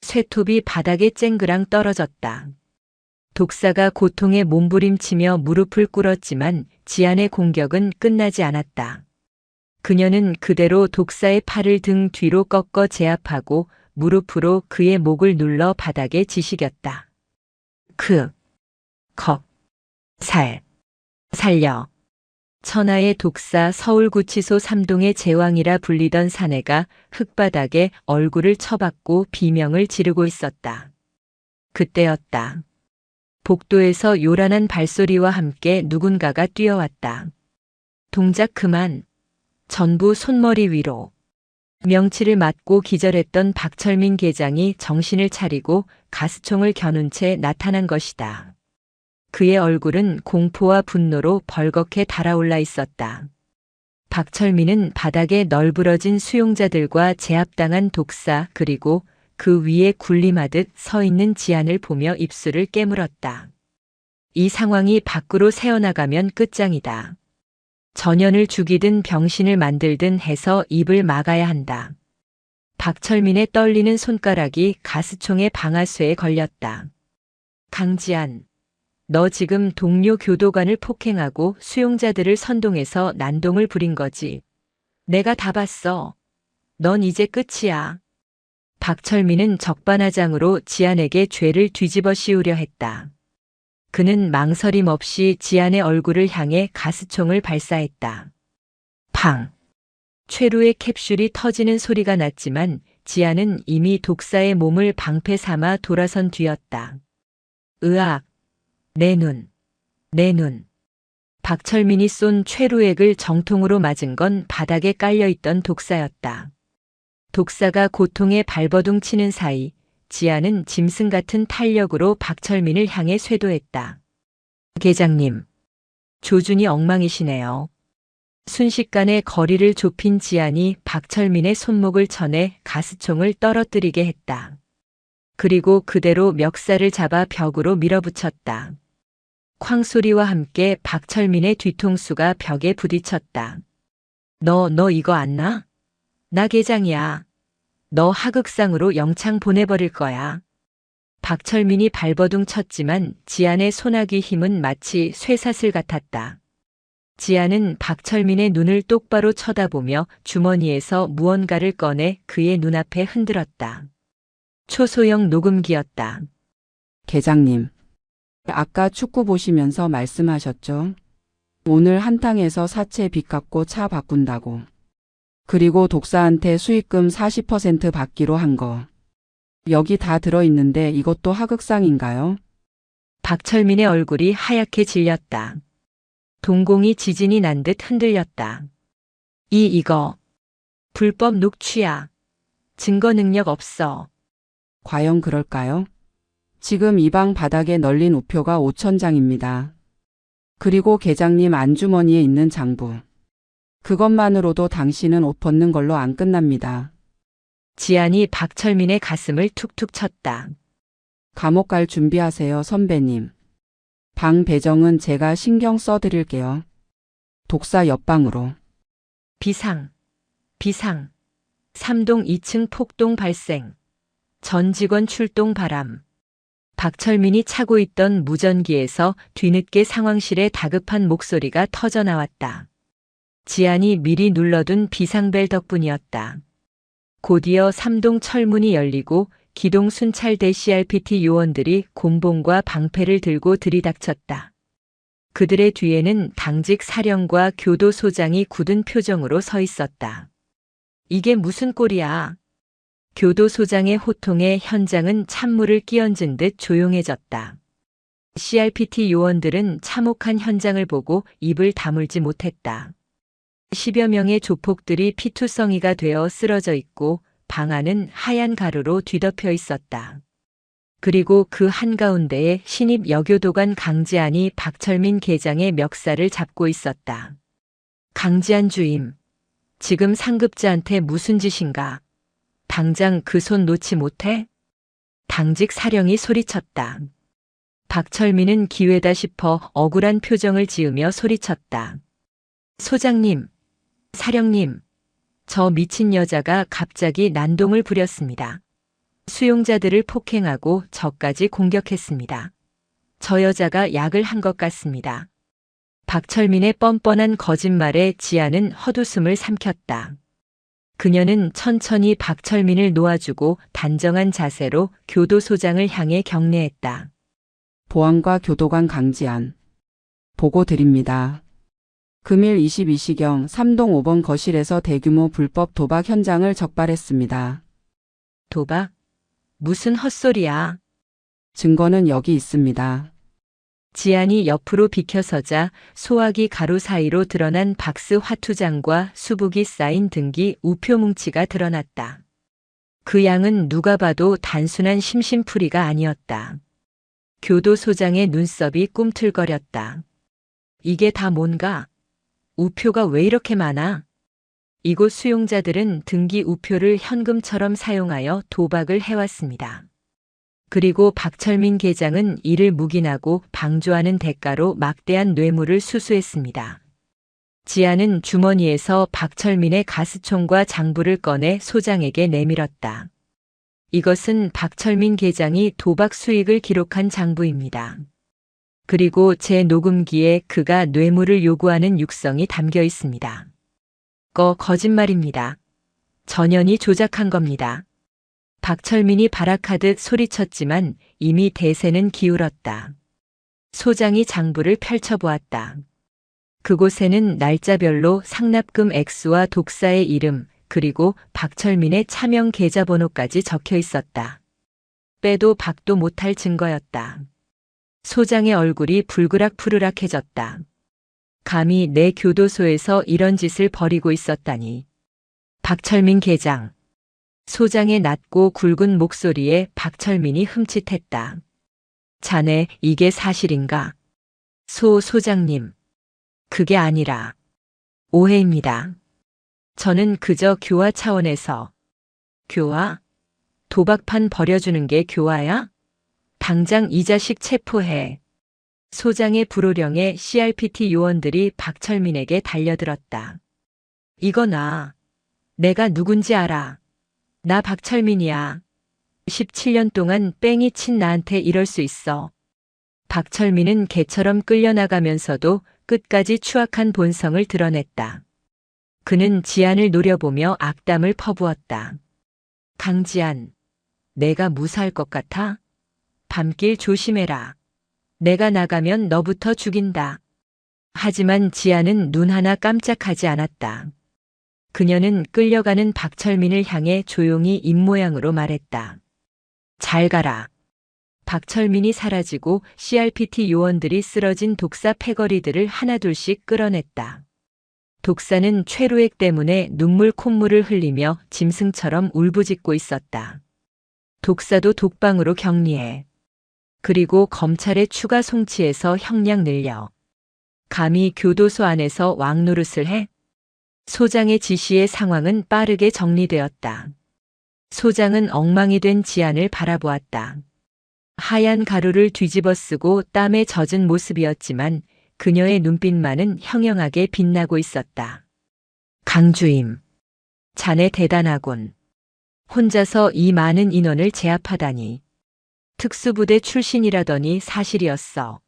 쇠톱이 바닥에 쨍그랑 떨어졌다. 독사가 고통에 몸부림치며 무릎을 꿇었지만 지안의 공격은 끝나지 않았다. 그녀는 그대로 독사의 팔을 등 뒤로 꺾어 제압하고 무릎으로 그의 목을 눌러 바닥에 지식였다. 살려. 천하의 독사 서울구치소 3동의 제왕이라 불리던 사내가 흙바닥에 얼굴을 처박고 비명을 지르고 있었다. 그때였다. 복도에서 요란한 발소리와 함께 누군가가 뛰어왔다. 동작 그만. 전부 손머리 위로. 명치를 맞고 기절했던 박철민 계장이 정신을 차리고 가스총을 겨눈 채 나타난 것이다. 그의 얼굴은 공포와 분노로 벌겋게 달아올라 있었다. 박철민은 바닥에 널브러진 수용자들과 제압당한 독사 그리고 그 위에 군림하듯 서 있는 지안을 보며 입술을 깨물었다. 이 상황이 밖으로 새어나가면 끝장이다. 전연을 죽이든 병신을 만들든 해서 입을 막아야 한다. 박철민의 떨리는 손가락이 가스총의 방아쇠에 걸렸다. 강지안, 너 지금 동료 교도관을 폭행하고 수용자들을 선동해서 난동을 부린 거지. 내가 다 봤어. 넌 이제 끝이야. 박철민은 적반하장으로 지안에게 죄를 뒤집어 씌우려 했다. 그는 망설임 없이 지안의 얼굴을 향해 가스총을 발사했다. 팡! 최루의 캡슐이 터지는 소리가 났지만 지안은 이미 독사의 몸을 방패 삼아 돌아선 뒤였다. 으악! 내 눈! 내 눈! 박철민이 쏜 최루액을 정통으로 맞은 건 바닥에 깔려있던 독사였다. 독사가 고통에 발버둥 치는 사이 지안은 짐승 같은 탄력으로 박철민을 향해 쇄도했다. 계장님, 조준이 엉망이시네요. 순식간에 거리를 좁힌 지안이 박철민의 손목을 쳐내 가스총을 떨어뜨리게 했다. 그리고 그대로 멱살을 잡아 벽으로 밀어붙였다. 쾅 소리와 함께 박철민의 뒤통수가 벽에 부딪혔다. 너 이거 안 나? 나 계장이야. 너 하극상으로 영창 보내버릴 거야. 박철민이 발버둥 쳤지만 지안의 소나기 힘은 마치 쇠사슬 같았다. 지안은 박철민의 눈을 똑바로 쳐다보며 주머니에서 무언가를 꺼내 그의 눈앞에 흔들었다. 초소형 녹음기였다. 계장님, 아까 축구 보시면서 말씀하셨죠? 오늘 한탕에서 사채 빚 갚고 차 바꾼다고. 그리고 독사한테 수익금 40% 받기로 한 거. 여기 다 들어있는데 이것도 하극상인가요? 박철민의 얼굴이 하얗게 질렸다. 동공이 지진이 난 듯 흔들렸다. 이거. 불법 녹취야. 증거 능력 없어. 과연 그럴까요? 지금 이 방 바닥에 널린 우표가 5,000장입니다. 그리고 계장님 안주머니에 있는 장부. 그것만으로도 당신은 옷 벗는 걸로 안 끝납니다. 지안이 박철민의 가슴을 툭툭 쳤다. 감옥 갈 준비하세요, 선배님. 방 배정은 제가 신경 써드릴게요. 독사 옆방으로. 비상. 3동 2층 폭동 발생. 전 직원 출동 바람. 박철민이 차고 있던 무전기에서 뒤늦게 상황실에 다급한 목소리가 터져 나왔다. 지안이 미리 눌러둔 비상벨 덕분이었다. 곧이어 3동 철문이 열리고 기동 순찰대 CRPT 요원들이 곤봉과 방패를 들고 들이닥쳤다. 그들의 뒤에는 당직 사령과 교도소장이 굳은 표정으로 서 있었다. 이게 무슨 꼴이야? 교도소장의 호통에 현장은 찬물을 끼얹은 듯 조용해졌다. CRPT 요원들은 참혹한 현장을 보고 입을 다물지 못했다. 10여 명의 조폭들이 피투성이가 되어 쓰러져 있고 방 안은 하얀 가루로 뒤덮여 있었다. 그리고 그 한가운데에 신입 여교도관 강지안이 박철민 계장의 멱살을 잡고 있었다. 강지안 주임, 지금 상급자한테 무슨 짓인가? 당장 그 손 놓지 못해? 당직 사령이 소리쳤다. 박철민은 기회다 싶어 억울한 표정을 지으며 소리쳤다. 소장님, 사령님, 저 미친 여자가 갑자기 난동을 부렸습니다. 수용자들을 폭행하고 저까지 공격했습니다. 저 여자가 약을 한 것 같습니다. 박철민의 뻔뻔한 거짓말에 지안은 헛웃음을 삼켰다. 그녀는 천천히 박철민을 놓아주고 단정한 자세로 교도소장을 향해 경례했다. 보안과 교도관 강지안. 보고 드립니다. 금일 22시경 3동 5번 거실에서 대규모 불법 도박 현장을 적발했습니다. 도박? 무슨 헛소리야? 증거는 여기 있습니다. 지안이 옆으로 비켜서자 소화기 가루 사이로 드러난 박스 화투장과 수북이 쌓인 등기 우표 뭉치가 드러났다. 그 양은 누가 봐도 단순한 심심풀이가 아니었다. 교도소장의 눈썹이 꿈틀거렸다. 이게 다 뭔가? 우표가 왜 이렇게 많아? 이곳 수용자들은 등기 우표를 현금처럼 사용하여 도박을 해왔습니다. 그리고 박철민 계장은 이를 묵인하고 방조하는 대가로 막대한 뇌물을 수수했습니다. 지안은 주머니에서 박철민의 가스총과 장부를 꺼내 소장에게 내밀었다. 이것은 박철민 계장이 도박 수익을 기록한 장부입니다. 그리고 제 녹음기에 그가 뇌물을 요구하는 육성이 담겨 있습니다. 거짓말입니다. 전현이 조작한 겁니다. 박철민이 발악하듯 소리쳤지만 이미 대세는 기울었다. 소장이 장부를 펼쳐보았다. 그곳에는 날짜별로 상납금 액수와 독사의 이름, 그리고 박철민의 차명 계좌번호까지 적혀 있었다. 빼도 박도 못할 증거였다. 소장의 얼굴이 불그락푸르락해졌다. 감히 내 교도소에서 이런 짓을 벌이고 있었다니. 박철민 계장. 소장의 낮고 굵은 목소리에 박철민이 흠칫했다. 자네, 이게 사실인가? 소장님. 그게 아니라 오해입니다. 저는 그저 교화 차원에서. 교화? 도박판 버려주는 게 교화야? 당장 이 자식 체포해. 소장의 불호령에 CRPT 요원들이 박철민에게 달려들었다. 이거 내가 누군지 알아. 나 박철민이야. 17년 동안 뺑이 친 나한테 이럴 수 있어. 박철민은 개처럼 끌려나가면서도 끝까지 추악한 본성을 드러냈다. 그는 지안을 노려보며 악담을 퍼부었다. 강지안, 내가 무사할 것 같아? 밤길 조심해라. 내가 나가면 너부터 죽인다. 하지만 지안은 눈 하나 깜짝하지 않았다. 그녀는 끌려가는 박철민을 향해 조용히 입모양으로 말했다. 잘 가라. 박철민이 사라지고 CRPT 요원들이 쓰러진 독사 패거리들을 하나둘씩 끌어냈다. 독사는 최루액 때문에 눈물 콧물을 흘리며 짐승처럼 울부짖고 있었다. 독사도 독방으로 격리해. 그리고 검찰의 추가 송치에서 형량 늘려. 감히 교도소 안에서 왕노릇을 해? 소장의 지시에 상황은 빠르게 정리되었다. 소장은 엉망이 된 지안을 바라보았다. 하얀 가루를 뒤집어 쓰고 땀에 젖은 모습이었지만 그녀의 눈빛만은 형형하게 빛나고 있었다. 강주임. 자네 대단하군. 혼자서 이 많은 인원을 제압하다니. 특수부대 출신이라더니 사실이었어.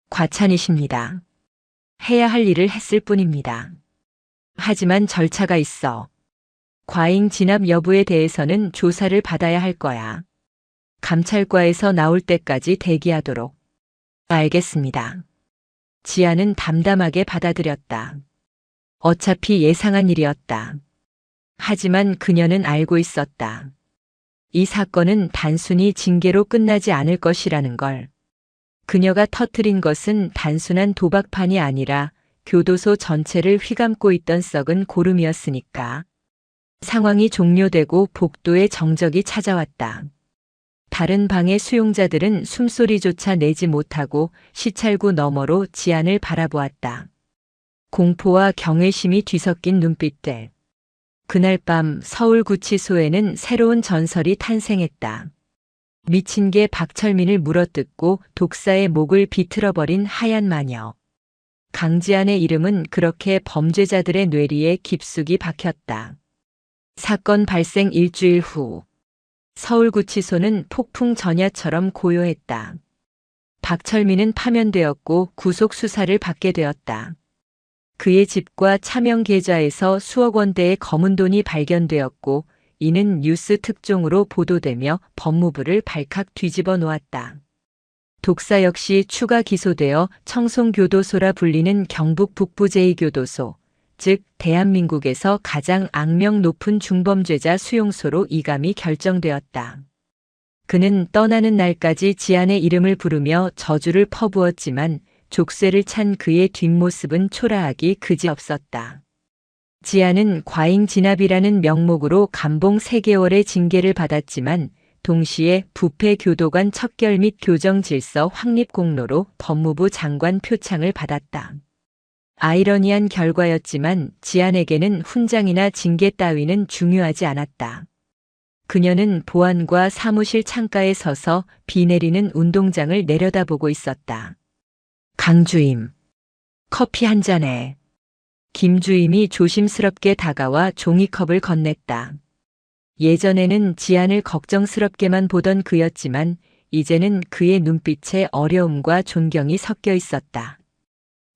과찬이십니다. 해야 할 일을 했을 뿐입니다. 하지만 절차가 있어. 과잉 진압 여부에 대해서는 조사를 받아야 할 거야. 감찰과에서 나올 때까지 대기하도록. 알겠습니다. 지안은 담담하게 받아들였다. 어차피 예상한 일이었다. 하지만 그녀는 알고 있었다. 이 사건은 단순히 징계로 끝나지 않을 것이라는 걸. 그녀가 터뜨린 것은 단순한 도박판이 아니라 교도소 전체를 휘감고 있던 썩은 고름이었으니까. 상황이 종료되고 복도의 정적이 찾아왔다. 다른 방의 수용자들은 숨소리조차 내지 못하고 시찰구 너머로 지안을 바라보았다. 공포와 경외심이 뒤섞인 눈빛들. 그날 밤 서울구치소에는 새로운 전설이 탄생했다. 미친 개 박철민을 물어뜯고 독사의 목을 비틀어버린 하얀 마녀. 강지안의 이름은 그렇게 범죄자들의 뇌리에 깊숙이 박혔다. 사건 발생 일주일 후 서울구치소는 폭풍 전야처럼 고요했다. 박철민은 파면되었고 구속 수사를 받게 되었다. 그의 집과 차명 계좌에서 수억 원대의 검은 돈이 발견되었고 이는 뉴스 특종으로 보도되며 법무부를 발칵 뒤집어 놓았다. 독사 역시 추가 기소되어 청송교도소라 불리는 경북 북부 제2교도소, 즉 대한민국에서 가장 악명 높은 중범죄자 수용소로 이감이 결정되었다. 그는 떠나는 날까지 지안의 이름을 부르며 저주를 퍼부었지만 족쇄를 찬 그의 뒷모습은 초라하기 그지없었다. 지안은 과잉 진압이라는 명목으로 감봉 3개월의 징계를 받았지만 동시에 부패 교도관 척결 및 교정 질서 확립 공로로 법무부 장관 표창을 받았다. 아이러니한 결과였지만 지안에게는 훈장이나 징계 따위는 중요하지 않았다. 그녀는 보안과 사무실 창가에 서서 비 내리는 운동장을 내려다보고 있었다. 강주임, 커피 한 잔에. 김주임이 조심스럽게 다가와 종이컵을 건넸다. 예전에는 지안을 걱정스럽게만 보던 그였지만 이제는 그의 눈빛에 어려움과 존경이 섞여 있었다.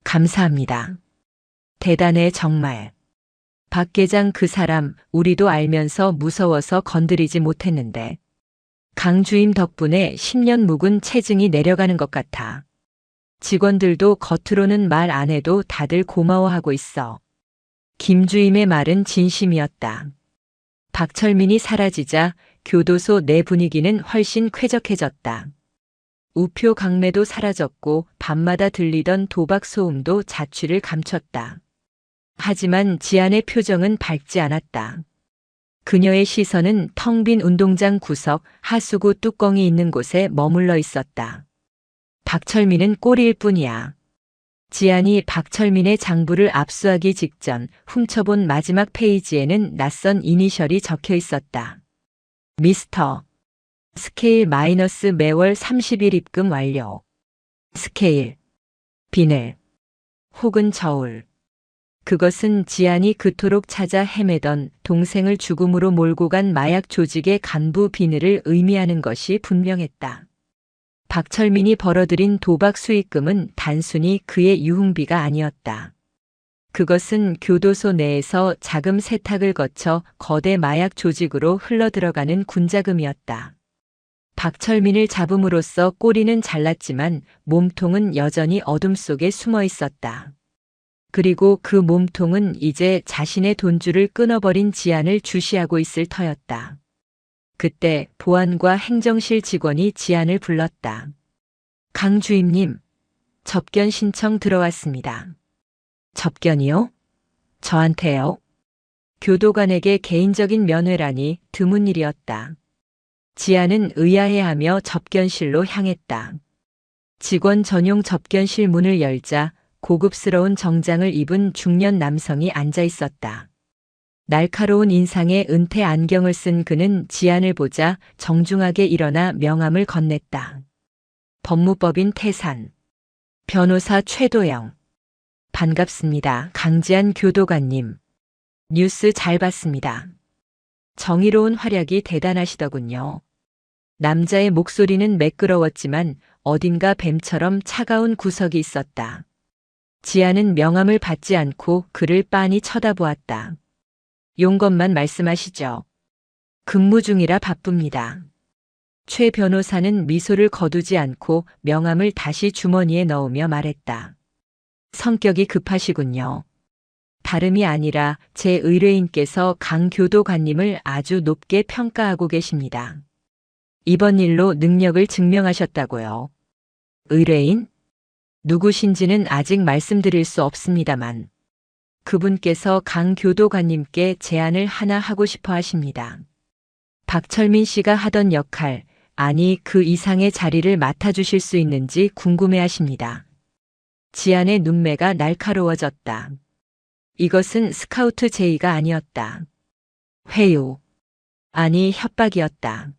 감사합니다. 대단해 정말. 박 계장 그 사람 우리도 알면서 무서워서 건드리지 못했는데 강 주임 덕분에 10년 묵은 체증이 내려가는 것 같아. 직원들도 겉으로는 말 안 해도 다들 고마워하고 있어. 김 주임의 말은 진심이었다. 박철민이 사라지자 교도소 내 분위기는 훨씬 쾌적해졌다. 우표 강매도 사라졌고 밤마다 들리던 도박 소음도 자취를 감췄다. 하지만 지안의 표정은 밝지 않았다. 그녀의 시선은 텅 빈 운동장 구석 하수구 뚜껑이 있는 곳에 머물러 있었다. 박철민은 꼴일 뿐이야. 지안이 박철민의 장부를 압수하기 직전 훔쳐본 마지막 페이지에는 낯선 이니셜이 적혀 있었다. 미스터. 스케일 마이너스 매월 30일 입금 완료. 스케일. 비늘. 혹은 저울. 그것은 지안이 그토록 찾아 헤매던 동생을 죽음으로 몰고 간 마약 조직의 간부 비늘을 의미하는 것이 분명했다. 박철민이 벌어들인 도박 수익금은 단순히 그의 유흥비가 아니었다. 그것은 교도소 내에서 자금 세탁을 거쳐 거대 마약 조직으로 흘러들어가는 군자금이었다. 박철민을 잡음으로써 꼬리는 잘랐지만 몸통은 여전히 어둠 속에 숨어 있었다. 그리고 그 몸통은 이제 자신의 돈줄을 끊어버린 지안을 주시하고 있을 터였다. 그때 보안과 행정실 직원이 지안을 불렀다. 강 주임님, 접견 신청 들어왔습니다. 접견이요? 저한테요? 교도관에게 개인적인 면회라니 드문 일이었다. 지안은 의아해하며 접견실로 향했다. 직원 전용 접견실 문을 열자 고급스러운 정장을 입은 중년 남성이 앉아 있었다. 날카로운 인상에 은퇴 안경을 쓴 그는 지안을 보자 정중하게 일어나 명함을 건넸다. 법무법인 태산. 변호사 최도영. 반갑습니다. 강지안 교도관님. 뉴스 잘 봤습니다. 정의로운 활약이 대단하시더군요. 남자의 목소리는 매끄러웠지만 어딘가 뱀처럼 차가운 구석이 있었다. 지안은 명함을 받지 않고 그를 빤히 쳐다보았다. 용건만 말씀하시죠. 근무 중이라 바쁩니다. 최 변호사는 미소를 거두지 않고 명함을 다시 주머니에 넣으며 말했다. 성격이 급하시군요. 다름이 아니라 제 의뢰인께서 강 교도관님을 아주 높게 평가하고 계십니다. 이번 일로 능력을 증명하셨다고요. 의뢰인? 누구신지는 아직 말씀드릴 수 없습니다만 그분께서 강 교도관님께 제안을 하나 하고 싶어 하십니다. 박철민 씨가 하던 역할, 아니 그 이상의 자리를 맡아주실 수 있는지 궁금해 하십니다. 지안의 눈매가 날카로워졌다. 이것은 스카우트 제의가 아니었다. 회유. 아니 협박이었다.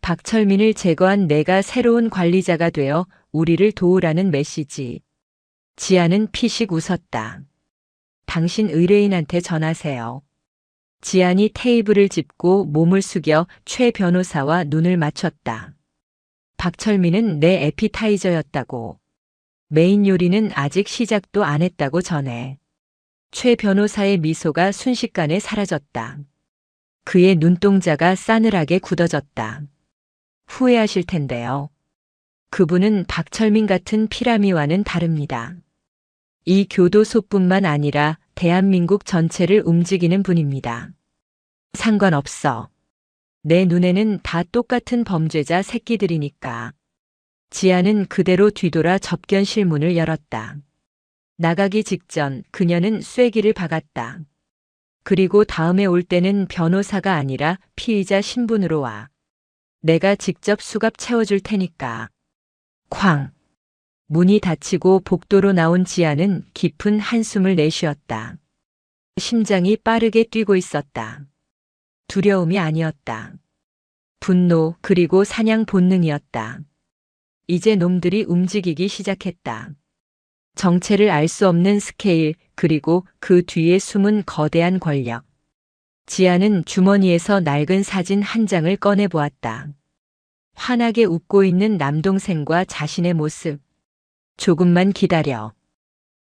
박철민을 제거한 내가 새로운 관리자가 되어 우리를 도우라는 메시지. 지안은 피식 웃었다. 당신 의뢰인한테 전하세요. 지안이 테이블을 짚고 몸을 숙여 최 변호사와 눈을 맞췄다. 박철민은 내 에피타이저였다고. 메인 요리는 아직 시작도 안 했다고 전해. 최 변호사의 미소가 순식간에 사라졌다. 그의 눈동자가 싸늘하게 굳어졌다. 후회하실 텐데요. 그분은 박철민 같은 피라미와는 다릅니다. 이 교도소뿐만 아니라 대한민국 전체를 움직이는 분입니다. 상관없어. 내 눈에는 다 똑같은 범죄자 새끼들이니까. 지아는 그대로 뒤돌아 접견실 문을 열었다. 나가기 직전 그녀는 쐐기를 박았다. 그리고 다음에 올 때는 변호사가 아니라 피의자 신분으로 와. 내가 직접 수갑 채워줄 테니까. 쾅. 문이 닫히고 복도로 나온 지아는 깊은 한숨을 내쉬었다. 심장이 빠르게 뛰고 있었다. 두려움이 아니었다. 분노 그리고 사냥 본능이었다. 이제 놈들이 움직이기 시작했다. 정체를 알 수 없는 스케일 그리고 그 뒤에 숨은 거대한 권력. 지아는 주머니에서 낡은 사진 한 장을 꺼내 보았다. 환하게 웃고 있는 남동생과 자신의 모습. 조금만 기다려.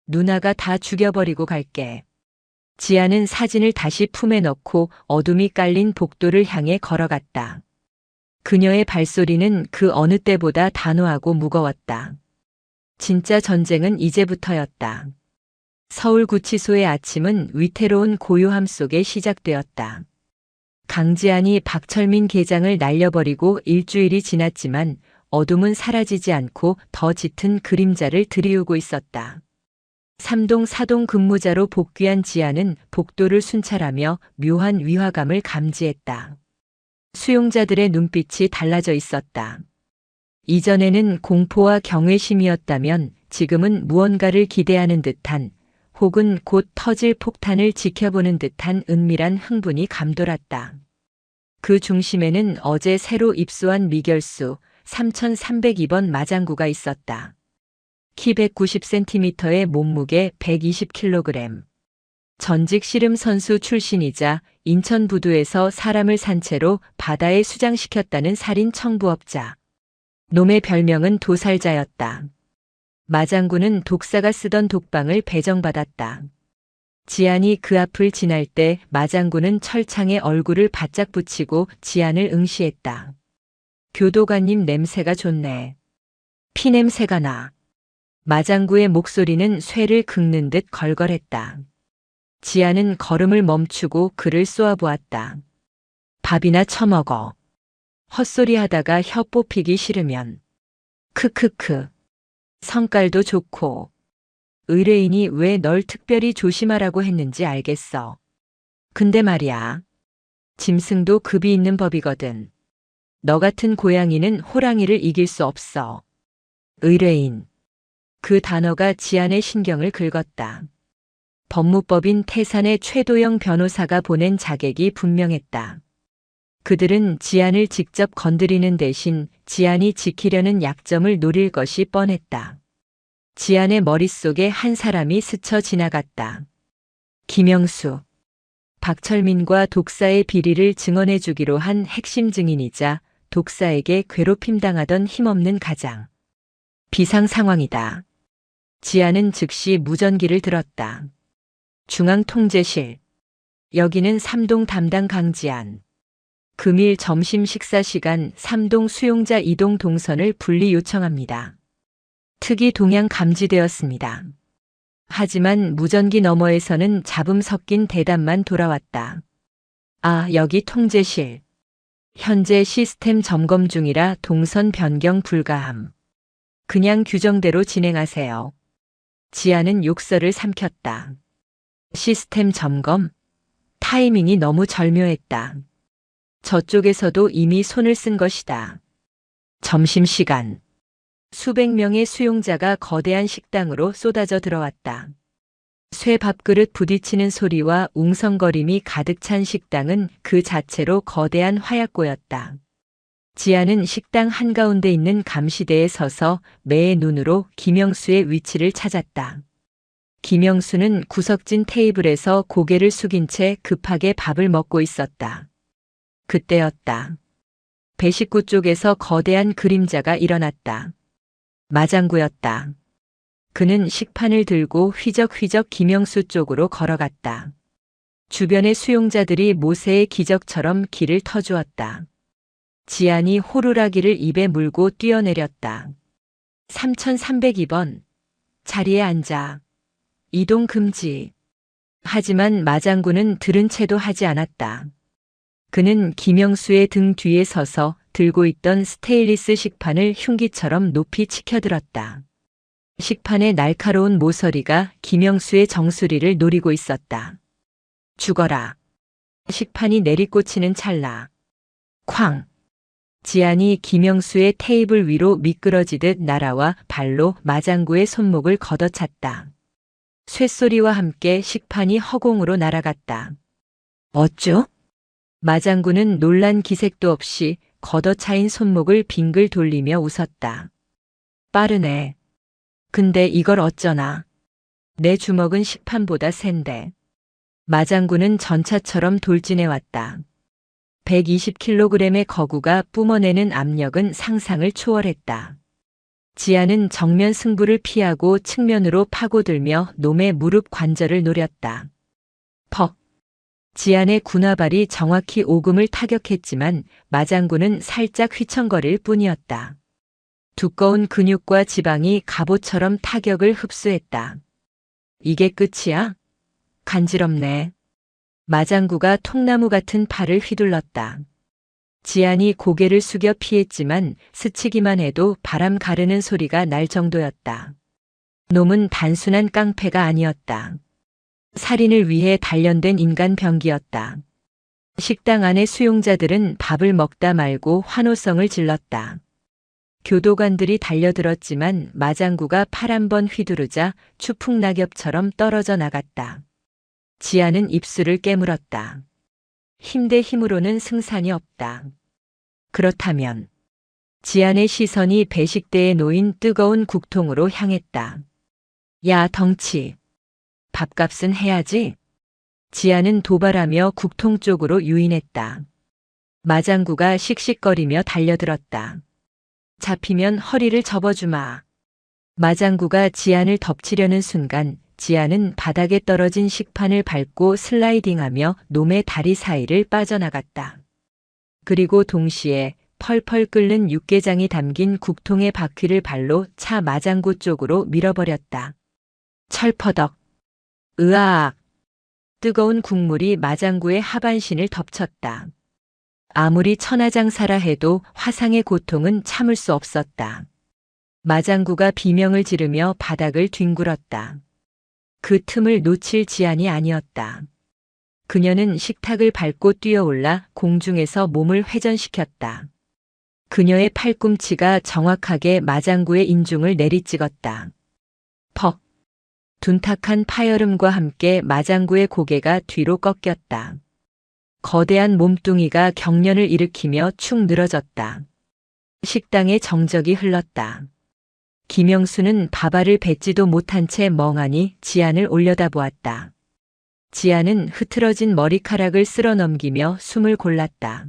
누나가 다 죽여버리고 갈게. 지아는 사진을 다시 품에 넣고 어둠이 깔린 복도를 향해 걸어갔다. 그녀의 발소리는 그 어느 때보다 단호하고 무거웠다. 진짜 전쟁은 이제부터였다. 서울구치소의 아침은 위태로운 고요함 속에 시작되었다. 강지안이 박철민 계장을 날려버리고 일주일이 지났지만 어둠은 사라지지 않고 더 짙은 그림자를 들이우고 있었다. 3동 4동 근무자로 복귀한 지아는 복도를 순찰하며 묘한 위화감을 감지했다. 수용자들의 눈빛이 달라져 있었다. 이전에는 공포와 경외심이었다면 지금은 무언가를 기대하는 듯한 혹은 곧 터질 폭탄을 지켜보는 듯한 은밀한 흥분이 감돌았다. 그 중심에는 어제 새로 입소한 미결수 3302번 마장구가 있었다. 키 190cm의 몸무게 120kg. 전직 씨름 선수 출신이자 인천 부두에서 사람을 산채로 바다에 수장시켰다는 살인 청부업자. 놈의 별명은 도살자였다. 마장구는 독사가 쓰던 독방을 배정받았다. 지안이 그 앞을 지날 때 마장구는 철창에 얼굴을 바짝 붙이고 지안을 응시했다. 교도관님 냄새가 좋네. 피냄새가 나. 마장구의 목소리는 쇠를 긁는 듯 걸걸했다. 지아는 걸음을 멈추고 그를 쏘아보았다. 밥이나 처먹어. 헛소리 하다가 혀 뽑히기 싫으면. 크크크. 성깔도 좋고. 의뢰인이 왜 널 특별히 조심하라고 했는지 알겠어. 근데 말이야. 짐승도 급이 있는 법이거든. 너 같은 고양이는 호랑이를 이길 수 없어. 의뢰인. 그 단어가 지안의 신경을 긁었다. 법무법인 태산의 최도영 변호사가 보낸 자객이 분명했다. 그들은 지안을 직접 건드리는 대신 지안이 지키려는 약점을 노릴 것이 뻔했다. 지안의 머릿속에 한 사람이 스쳐 지나갔다. 김영수. 박철민과 독사의 비리를 증언해 주기로 한 핵심 증인이자 독사에게 괴롭힘 당하던 힘없는 가장. 비상 상황이다. 지안은 즉시 무전기를 들었다. 중앙통제실. 여기는 3동 담당 강지안. 금일 점심 식사 시간 3동 수용자 이동 동선을 분리 요청합니다. 특이 동향 감지되었습니다. 하지만 무전기 너머에서는 잡음 섞인 대답만 돌아왔다. 아, 여기 통제실. 현재 시스템 점검 중이라 동선 변경 불가함. 그냥 규정대로 진행하세요. 지아는 욕설을 삼켰다. 시스템 점검? 타이밍이 너무 절묘했다. 저쪽에서도 이미 손을 쓴 것이다. 점심시간. 수백 명의 수용자가 거대한 식당으로 쏟아져 들어왔다. 쇠 밥그릇 부딪히는 소리와 웅성거림이 가득 찬 식당은 그 자체로 거대한 화약고였다. 지아는 식당 한가운데 있는 감시대에 서서 매의 눈으로 김영수의 위치를 찾았다. 김영수는 구석진 테이블에서 고개를 숙인 채 급하게 밥을 먹고 있었다. 그때였다. 배식구 쪽에서 거대한 그림자가 일어났다. 마장구였다. 그는 식판을 들고 휘적휘적 김영수 쪽으로 걸어갔다. 주변의 수용자들이 모세의 기적처럼 길을 터주었다. 지안이 호루라기를 입에 물고 뛰어내렸다. 3302번. 자리에 앉아. 이동 금지. 하지만 마장구는 들은 채도 하지 않았다. 그는 김영수의 등 뒤에 서서 들고 있던 스테인리스 식판을 흉기처럼 높이 치켜들었다. 식판의 날카로운 모서리가 김영수의 정수리를 노리고 있었다. 죽어라. 식판이 내리꽂히는 찰나. 쾅. 지안이 김영수의 테이블 위로 미끄러지듯 날아와 발로 마장구의 손목을 걷어찼다. 쇳소리와 함께 식판이 허공으로 날아갔다. 어쭈? 마장구는 놀란 기색도 없이 걷어차인 손목을 빙글 돌리며 웃었다. 빠르네. 근데 이걸 어쩌나. 내 주먹은 식판보다 센데. 마장구는 전차처럼 돌진해왔다. 120kg의 거구가 뿜어내는 압력은 상상을 초월했다. 지안은 정면 승부를 피하고 측면으로 파고들며 놈의 무릎 관절을 노렸다. 퍽! 지안의 군화발이 정확히 오금을 타격했지만 마장구는 살짝 휘청거릴 뿐이었다. 두꺼운 근육과 지방이 갑옷처럼 타격을 흡수했다. 이게 끝이야? 간지럽네. 마장구가 통나무 같은 팔을 휘둘렀다. 지안이 고개를 숙여 피했지만 스치기만 해도 바람 가르는 소리가 날 정도였다. 놈은 단순한 깡패가 아니었다. 살인을 위해 단련된 인간 병기였다. 식당 안의 수용자들은 밥을 먹다 말고 환호성을 질렀다. 교도관들이 달려들었지만 마장구가 팔 한 번 휘두르자 추풍낙엽처럼 떨어져 나갔다. 지안은 입술을 깨물었다. 힘 대 힘으로는 승산이 없다. 그렇다면 지안의 시선이 배식대에 놓인 뜨거운 국통으로 향했다. 야, 덩치. 밥값은 해야지. 지안은 도발하며 국통 쪽으로 유인했다. 마장구가 씩씩거리며 달려들었다. 잡히면 허리를 접어주마. 마장구가 지안을 덮치려는 순간 지안은 바닥에 떨어진 식판을 밟고 슬라이딩하며 놈의 다리 사이를 빠져나갔다. 그리고 동시에 펄펄 끓는 육개장이 담긴 국통의 바퀴를 발로 차 마장구 쪽으로 밀어버렸다. 철퍼덕. 으아악. 뜨거운 국물이 마장구의 하반신을 덮쳤다. 아무리 천하장사라 해도 화상의 고통은 참을 수 없었다. 마장구가 비명을 지르며 바닥을 뒹굴었다. 그 틈을 놓칠 지안이 아니었다. 그녀는 식탁을 밟고 뛰어올라 공중에서 몸을 회전시켰다. 그녀의 팔꿈치가 정확하게 마장구의 인중을 내리찍었다. 퍽! 둔탁한 파열음과 함께 마장구의 고개가 뒤로 꺾였다. 거대한 몸뚱이가 경련을 일으키며 축 늘어졌다. 식당에 정적이 흘렀다. 김영수는 밥알을 뱉지도 못한 채 멍하니 지안을 올려다보았다. 지안은 흐트러진 머리카락을 쓸어 넘기며 숨을 골랐다.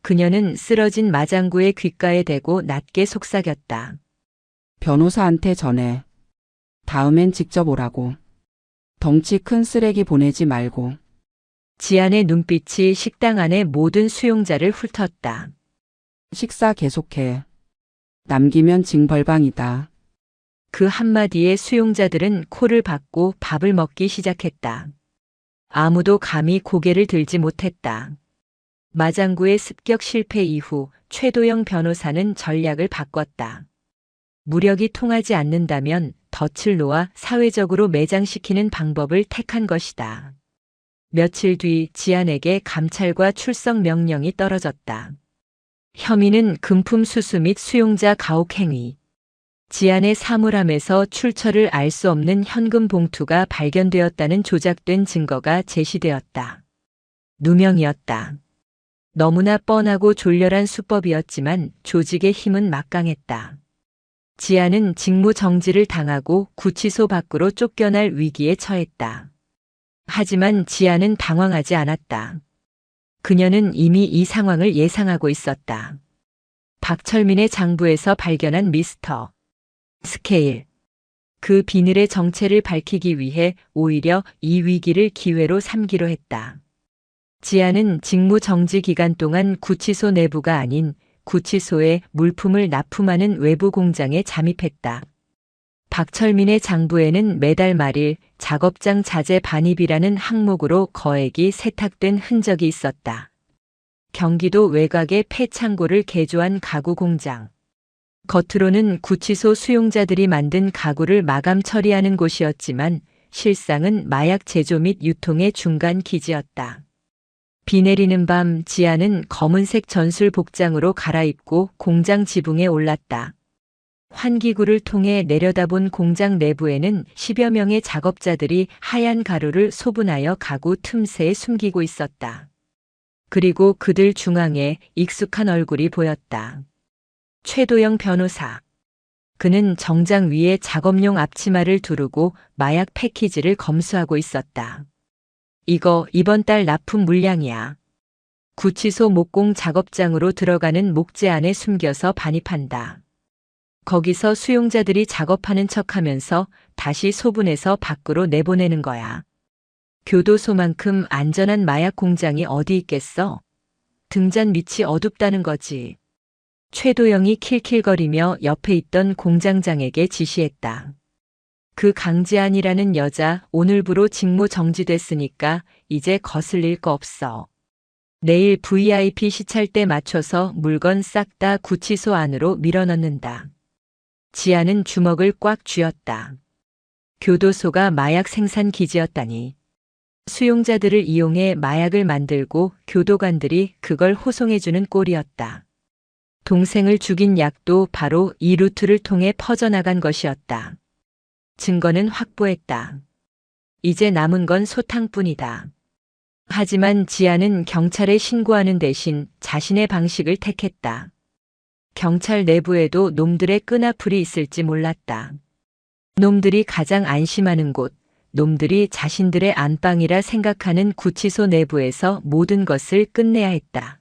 그녀는 쓰러진 마장구의 귓가에 대고 낮게 속삭였다. 변호사한테 전해. 다음엔 직접 오라고. 덩치 큰 쓰레기 보내지 말고. 지안의 눈빛이 식당 안의 모든 수용자를 훑었다. 식사 계속해. 남기면 징벌방이다. 그 한마디에 수용자들은 코를 박고 밥을 먹기 시작했다. 아무도 감히 고개를 들지 못했다. 마장구의 습격 실패 이후 최도영 변호사는 전략을 바꿨다. 무력이 통하지 않는다면 덫을 놓아 사회적으로 매장시키는 방법을 택한 것이다. 며칠 뒤 지안에게 감찰과 출석 명령이 떨어졌다. 혐의는 금품 수수 및 수용자 가혹 행위. 지안의 사물함에서 출처를 알 수 없는 현금 봉투가 발견되었다는 조작된 증거가 제시되었다. 누명이었다. 너무나 뻔하고 졸렬한 수법이었지만 조직의 힘은 막강했다. 지안은 직무 정지를 당하고 구치소 밖으로 쫓겨날 위기에 처했다. 하지만 지안은 당황하지 않았다. 그녀는 이미 이 상황을 예상하고 있었다. 박철민의 장부에서 발견한 미스터 스케일. 그 비늘의 정체를 밝히기 위해 오히려 이 위기를 기회로 삼기로 했다. 지안은 직무 정지 기간 동안 구치소 내부가 아닌 구치소에 물품을 납품하는 외부 공장에 잠입했다. 박철민의 장부에는 매달 말일 작업장 자재 반입이라는 항목으로 거액이 세탁된 흔적이 있었다. 경기도 외곽에 폐창고를 개조한 가구 공장. 겉으로는 구치소 수용자들이 만든 가구를 마감 처리하는 곳이었지만 실상은 마약 제조 및 유통의 중간 기지였다. 비 내리는 밤 지아는 검은색 전술 복장으로 갈아입고 공장 지붕에 올랐다. 환기구를 통해 내려다본 공장 내부에는 10여 명의 작업자들이 하얀 가루를 소분하여 가구 틈새에 숨기고 있었다. 그리고 그들 중앙에 익숙한 얼굴이 보였다. 최도영 변호사. 그는 정장 위에 작업용 앞치마를 두르고 마약 패키지를 검수하고 있었다. 이거 이번 달 납품 물량이야. 구치소 목공 작업장으로 들어가는 목재 안에 숨겨서 반입한다. 거기서 수용자들이 작업하는 척하면서 다시 소분해서 밖으로 내보내는 거야. 교도소만큼 안전한 마약 공장이 어디 있겠어? 등잔 밑이 어둡다는 거지. 최도영이 킬킬거리며 옆에 있던 공장장에게 지시했다. 그 강지안이라는 여자 오늘부로 직무 정지됐으니까 이제 거슬릴 거 없어. 내일 VIP 시찰 때 맞춰서 물건 싹 다 구치소 안으로 밀어넣는다. 지아는 주먹을 꽉 쥐었다. 교도소가 마약 생산 기지였다니. 수용자들을 이용해 마약을 만들고 교도관들이 그걸 호송해주는 꼴이었다. 동생을 죽인 약도 바로 이 루트를 통해 퍼져나간 것이었다. 증거는 확보했다. 이제 남은 건 소탕뿐이다. 하지만 지아는 경찰에 신고하는 대신 자신의 방식을 택했다. 경찰 내부에도 놈들의 끈아풀이 있을지 몰랐다. 놈들이 가장 안심하는 곳, 놈들이 자신들의 안방이라 생각하는 구치소 내부에서 모든 것을 끝내야 했다.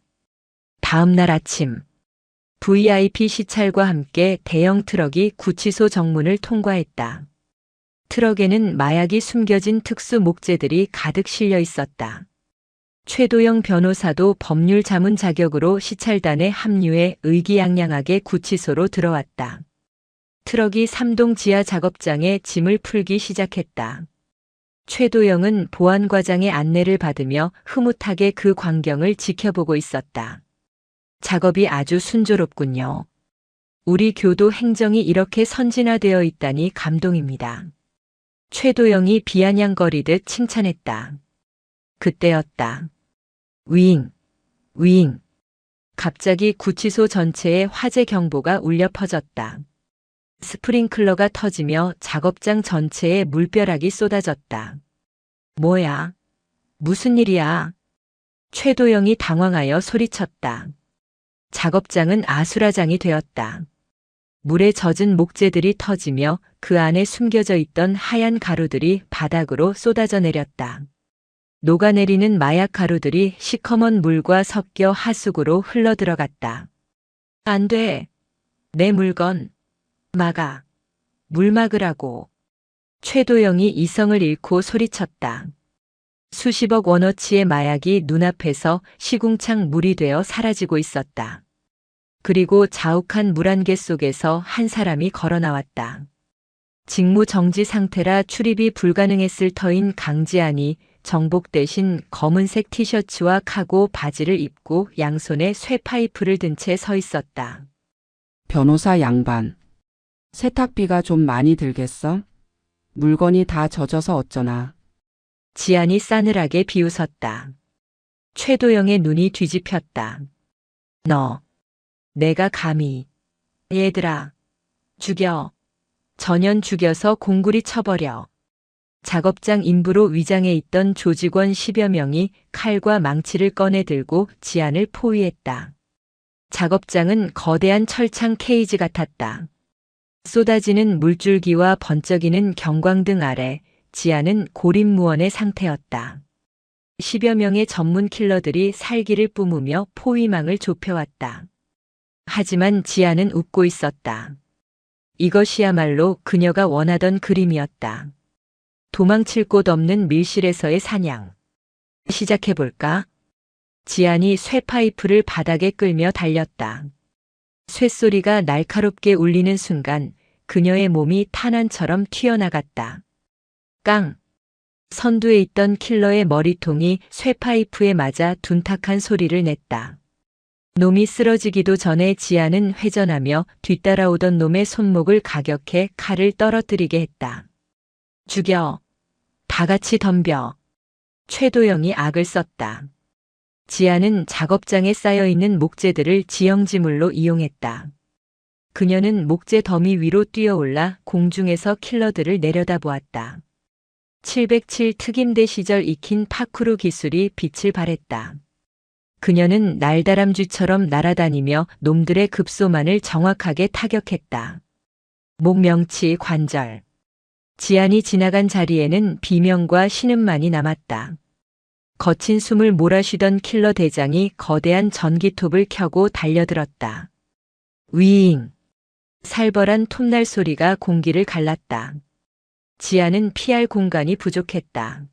다음 날 아침, VIP 시찰과 함께 대형 트럭이 구치소 정문을 통과했다. 트럭에는 마약이 숨겨진 특수 목재들이 가득 실려 있었다. 최도영 변호사도 법률 자문 자격으로 시찰단에 합류해 의기양양하게 구치소로 들어왔다. 트럭이 3동 지하 작업장에 짐을 풀기 시작했다. 최도영은 보안과장의 안내를 받으며 흐뭇하게 그 광경을 지켜보고 있었다. 작업이 아주 순조롭군요. 우리 교도 행정이 이렇게 선진화되어 있다니 감동입니다. 최도영이 비아냥거리듯 칭찬했다. 그때였다. 윙, 윙. 갑자기 구치소 전체에 화재 경보가 울려 퍼졌다. 스프링클러가 터지며 작업장 전체에 물벼락이 쏟아졌다. 뭐야? 무슨 일이야? 최도영이 당황하여 소리쳤다. 작업장은 아수라장이 되었다. 물에 젖은 목재들이 터지며 그 안에 숨겨져 있던 하얀 가루들이 바닥으로 쏟아져 내렸다. 녹아내리는 마약 가루들이 시커먼 물과 섞여 하수구로 흘러들어갔다. 안 돼. 내 물건. 막아. 물 막으라고. 최도영이 이성을 잃고 소리쳤다. 수십억 원어치의 마약이 눈앞에서 시궁창 물이 되어 사라지고 있었다. 그리고 자욱한 물안개 속에서 한 사람이 걸어 나왔다. 직무 정지 상태라 출입이 불가능했을 터인 강지안이 정복 대신 검은색 티셔츠와 카고 바지를 입고 양손에 쇠파이프를 든 채 서 있었다. 변호사 양반. 세탁비가 좀 많이 들겠어? 물건이 다 젖어서 어쩌나. 지안이 싸늘하게 비웃었다. 최도영의 눈이 뒤집혔다. 너. 내가 감히. 얘들아. 죽여. 전연 죽여서 공구리 쳐버려. 작업장 인부로 위장해 있던 조직원 10여 명이 칼과 망치를 꺼내 들고 지안을 포위했다. 작업장은 거대한 철창 케이지 같았다. 쏟아지는 물줄기와 번쩍이는 경광등 아래 지안은 고립무원의 상태였다. 10여 명의 전문 킬러들이 살기를 뿜으며 포위망을 좁혀왔다. 하지만 지안은 웃고 있었다. 이것이야말로 그녀가 원하던 그림이었다. 도망칠 곳 없는 밀실에서의 사냥. 시작해볼까? 지안이 쇠파이프를 바닥에 끌며 달렸다. 쇠소리가 날카롭게 울리는 순간 그녀의 몸이 탄환처럼 튀어나갔다. 깡! 선두에 있던 킬러의 머리통이 쇠파이프에 맞아 둔탁한 소리를 냈다. 놈이 쓰러지기도 전에 지아는 회전하며 뒤따라오던 놈의 손목을 가격해 칼을 떨어뜨리게 했다. 죽여. 다 같이 덤벼. 최도영이 악을 썼다. 지아는 작업장에 쌓여있는 목재들을 지형지물로 이용했다. 그녀는 목재 더미 위로 뛰어올라 공중에서 킬러들을 내려다보았다. 707 특임대 시절 익힌 파쿠르 기술이 빛을 발했다. 그녀는 날다람쥐처럼 날아다니며 놈들의 급소만을 정확하게 타격했다. 목 명치 관절. 지안이 지나간 자리에는 비명과 신음만이 남았다. 거친 숨을 몰아쉬던 킬러 대장이 거대한 전기톱을 켜고 달려들었다. 위잉! 살벌한 톱날 소리가 공기를 갈랐다. 지아는 피할 공간이 부족했다.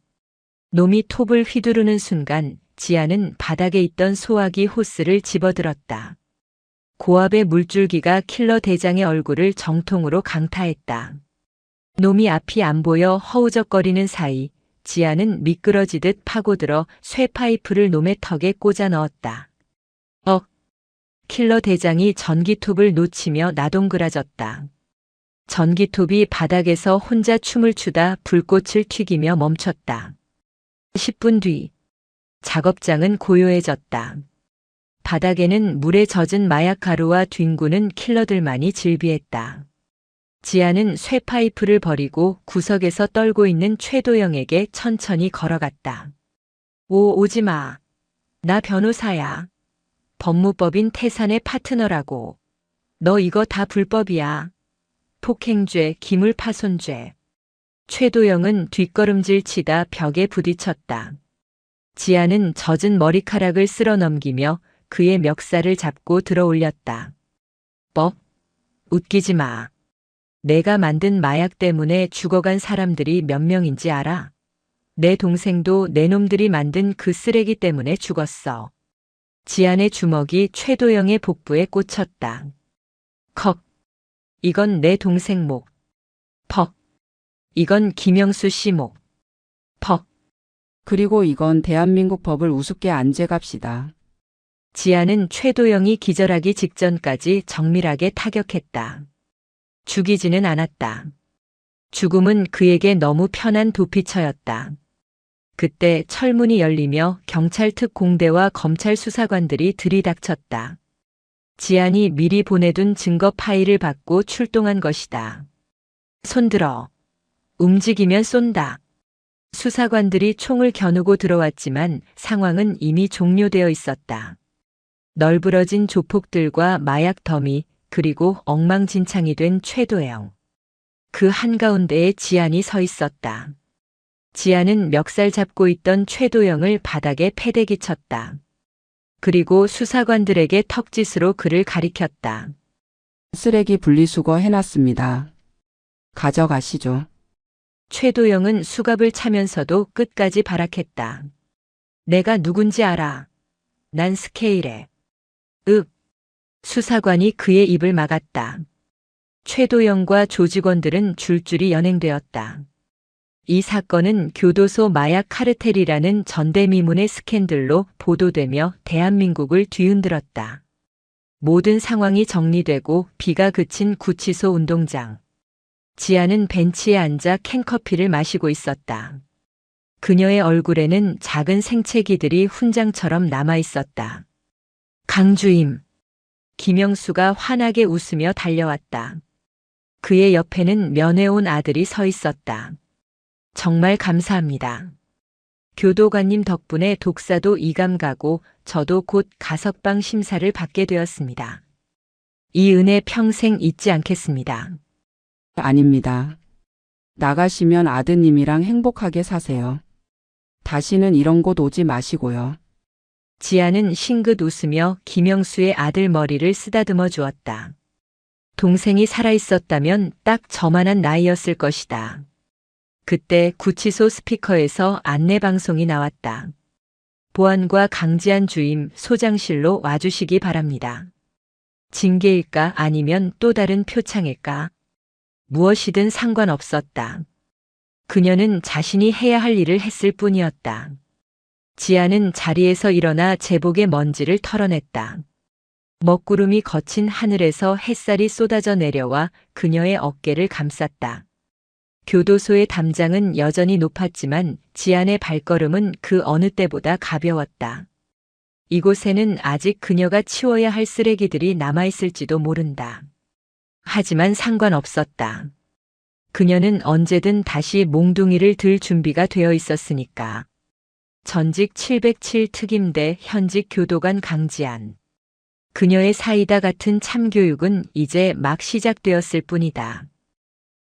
놈이 톱을 휘두르는 순간 지아는 바닥에 있던 소화기 호스를 집어들었다. 고압의 물줄기가 킬러 대장의 얼굴을 정통으로 강타했다. 놈이 앞이 안 보여 허우적거리는 사이 지아는 미끄러지듯 파고들어 쇠파이프를 놈의 턱에 꽂아 넣었다. 킬러 대장이 전기톱을 놓치며 나동그라졌다. 전기톱이 바닥에서 혼자 춤을 추다 불꽃을 튀기며 멈췄다. 10분 뒤 작업장은 고요해졌다. 바닥에는 물에 젖은 마약 가루와 뒹구는 킬러들만이 즐비했다. 지아는 쇠파이프를 버리고 구석에서 떨고 있는 최도영에게 천천히 걸어갔다. 오지 마. 나 변호사야. 법무법인 태산의 파트너라고. 너 이거 다 불법이야. 폭행죄, 기물파손죄. 최도영은 뒷걸음질 치다 벽에 부딪혔다. 지아는 젖은 머리카락을 쓸어 넘기며 그의 멱살을 잡고 들어 올렸다. 웃기지 마. 내가 만든 마약 때문에 죽어간 사람들이 몇 명인지 알아? 내 동생도 내 놈들이 만든 그 쓰레기 때문에 죽었어. 지안의 주먹이 최도영의 복부에 꽂혔다. 컥. 이건 내 동생 목. 퍽. 이건 김영수 씨 목. 퍽. 그리고 이건 대한민국 법을 우습게 안 재갑시다. 지아는 최도영이 기절하기 직전까지 정밀하게 타격했다. 죽이지는 않았다. 죽음은 그에게 너무 편한 도피처였다. 그때 철문이 열리며 경찰 특공대와 검찰 수사관들이 들이닥쳤다. 지안이 미리 보내둔 증거 파일을 받고 출동한 것이다. 손들어. 움직이면 쏜다. 수사관들이 총을 겨누고 들어왔지만 상황은 이미 종료되어 있었다. 널브러진 조폭들과 마약 더미, 그리고 엉망진창이 된 최도영. 그 한가운데에 지안이 서 있었다. 지안은 멱살 잡고 있던 최도영을 바닥에 패대기 쳤다. 그리고 수사관들에게 턱짓으로 그를 가리켰다. 쓰레기 분리수거 해놨습니다. 가져가시죠. 최도영은 수갑을 차면서도 끝까지 발악했다. 내가 누군지 알아. 난 스케일에. 수사관이 그의 입을 막았다. 최도영과 조직원들은 줄줄이 연행되었다. 이 사건은 교도소 마약 카르텔이라는 전대미문의 스캔들로 보도되며 대한민국을 뒤흔들었다. 모든 상황이 정리되고 비가 그친 구치소 운동장. 지아는 벤치에 앉아 캔커피를 마시고 있었다. 그녀의 얼굴에는 작은 생채기들이 훈장처럼 남아 있었다. 강주임. 김영수가 환하게 웃으며 달려왔다. 그의 옆에는 면회온 아들이 서 있었다. 정말 감사합니다. 교도관님 덕분에 독사도 이감 가고 저도 곧 가석방 심사를 받게 되었습니다. 이 은혜 평생 잊지 않겠습니다. 아닙니다. 나가시면 아드님이랑 행복하게 사세요. 다시는 이런 곳 오지 마시고요. 지아는 싱긋 웃으며 김영수의 아들 머리를 쓰다듬어 주었다. 동생이 살아있었다면 딱 저만한 나이였을 것이다. 그때 구치소 스피커에서 안내방송이 나왔다. 보안과 강지한 주임 소장실로 와주시기 바랍니다. 징계일까 아니면 또 다른 표창일까? 무엇이든 상관없었다. 그녀는 자신이 해야 할 일을 했을 뿐이었다. 지아는 자리에서 일어나 제복의 먼지를 털어냈다. 먹구름이 거친 하늘에서 햇살이 쏟아져 내려와 그녀의 어깨를 감쌌다. 교도소의 담장은 여전히 높았지만 지안의 발걸음은 그 어느 때보다 가벼웠다. 이곳에는 아직 그녀가 치워야 할 쓰레기들이 남아있을지도 모른다. 하지만 상관없었다. 그녀는 언제든 다시 몽둥이를 들 준비가 되어 있었으니까. 전직 707 특임대 현직 교도관 강지안. 그녀의 사이다 같은 참교육은 이제 막 시작되었을 뿐이다.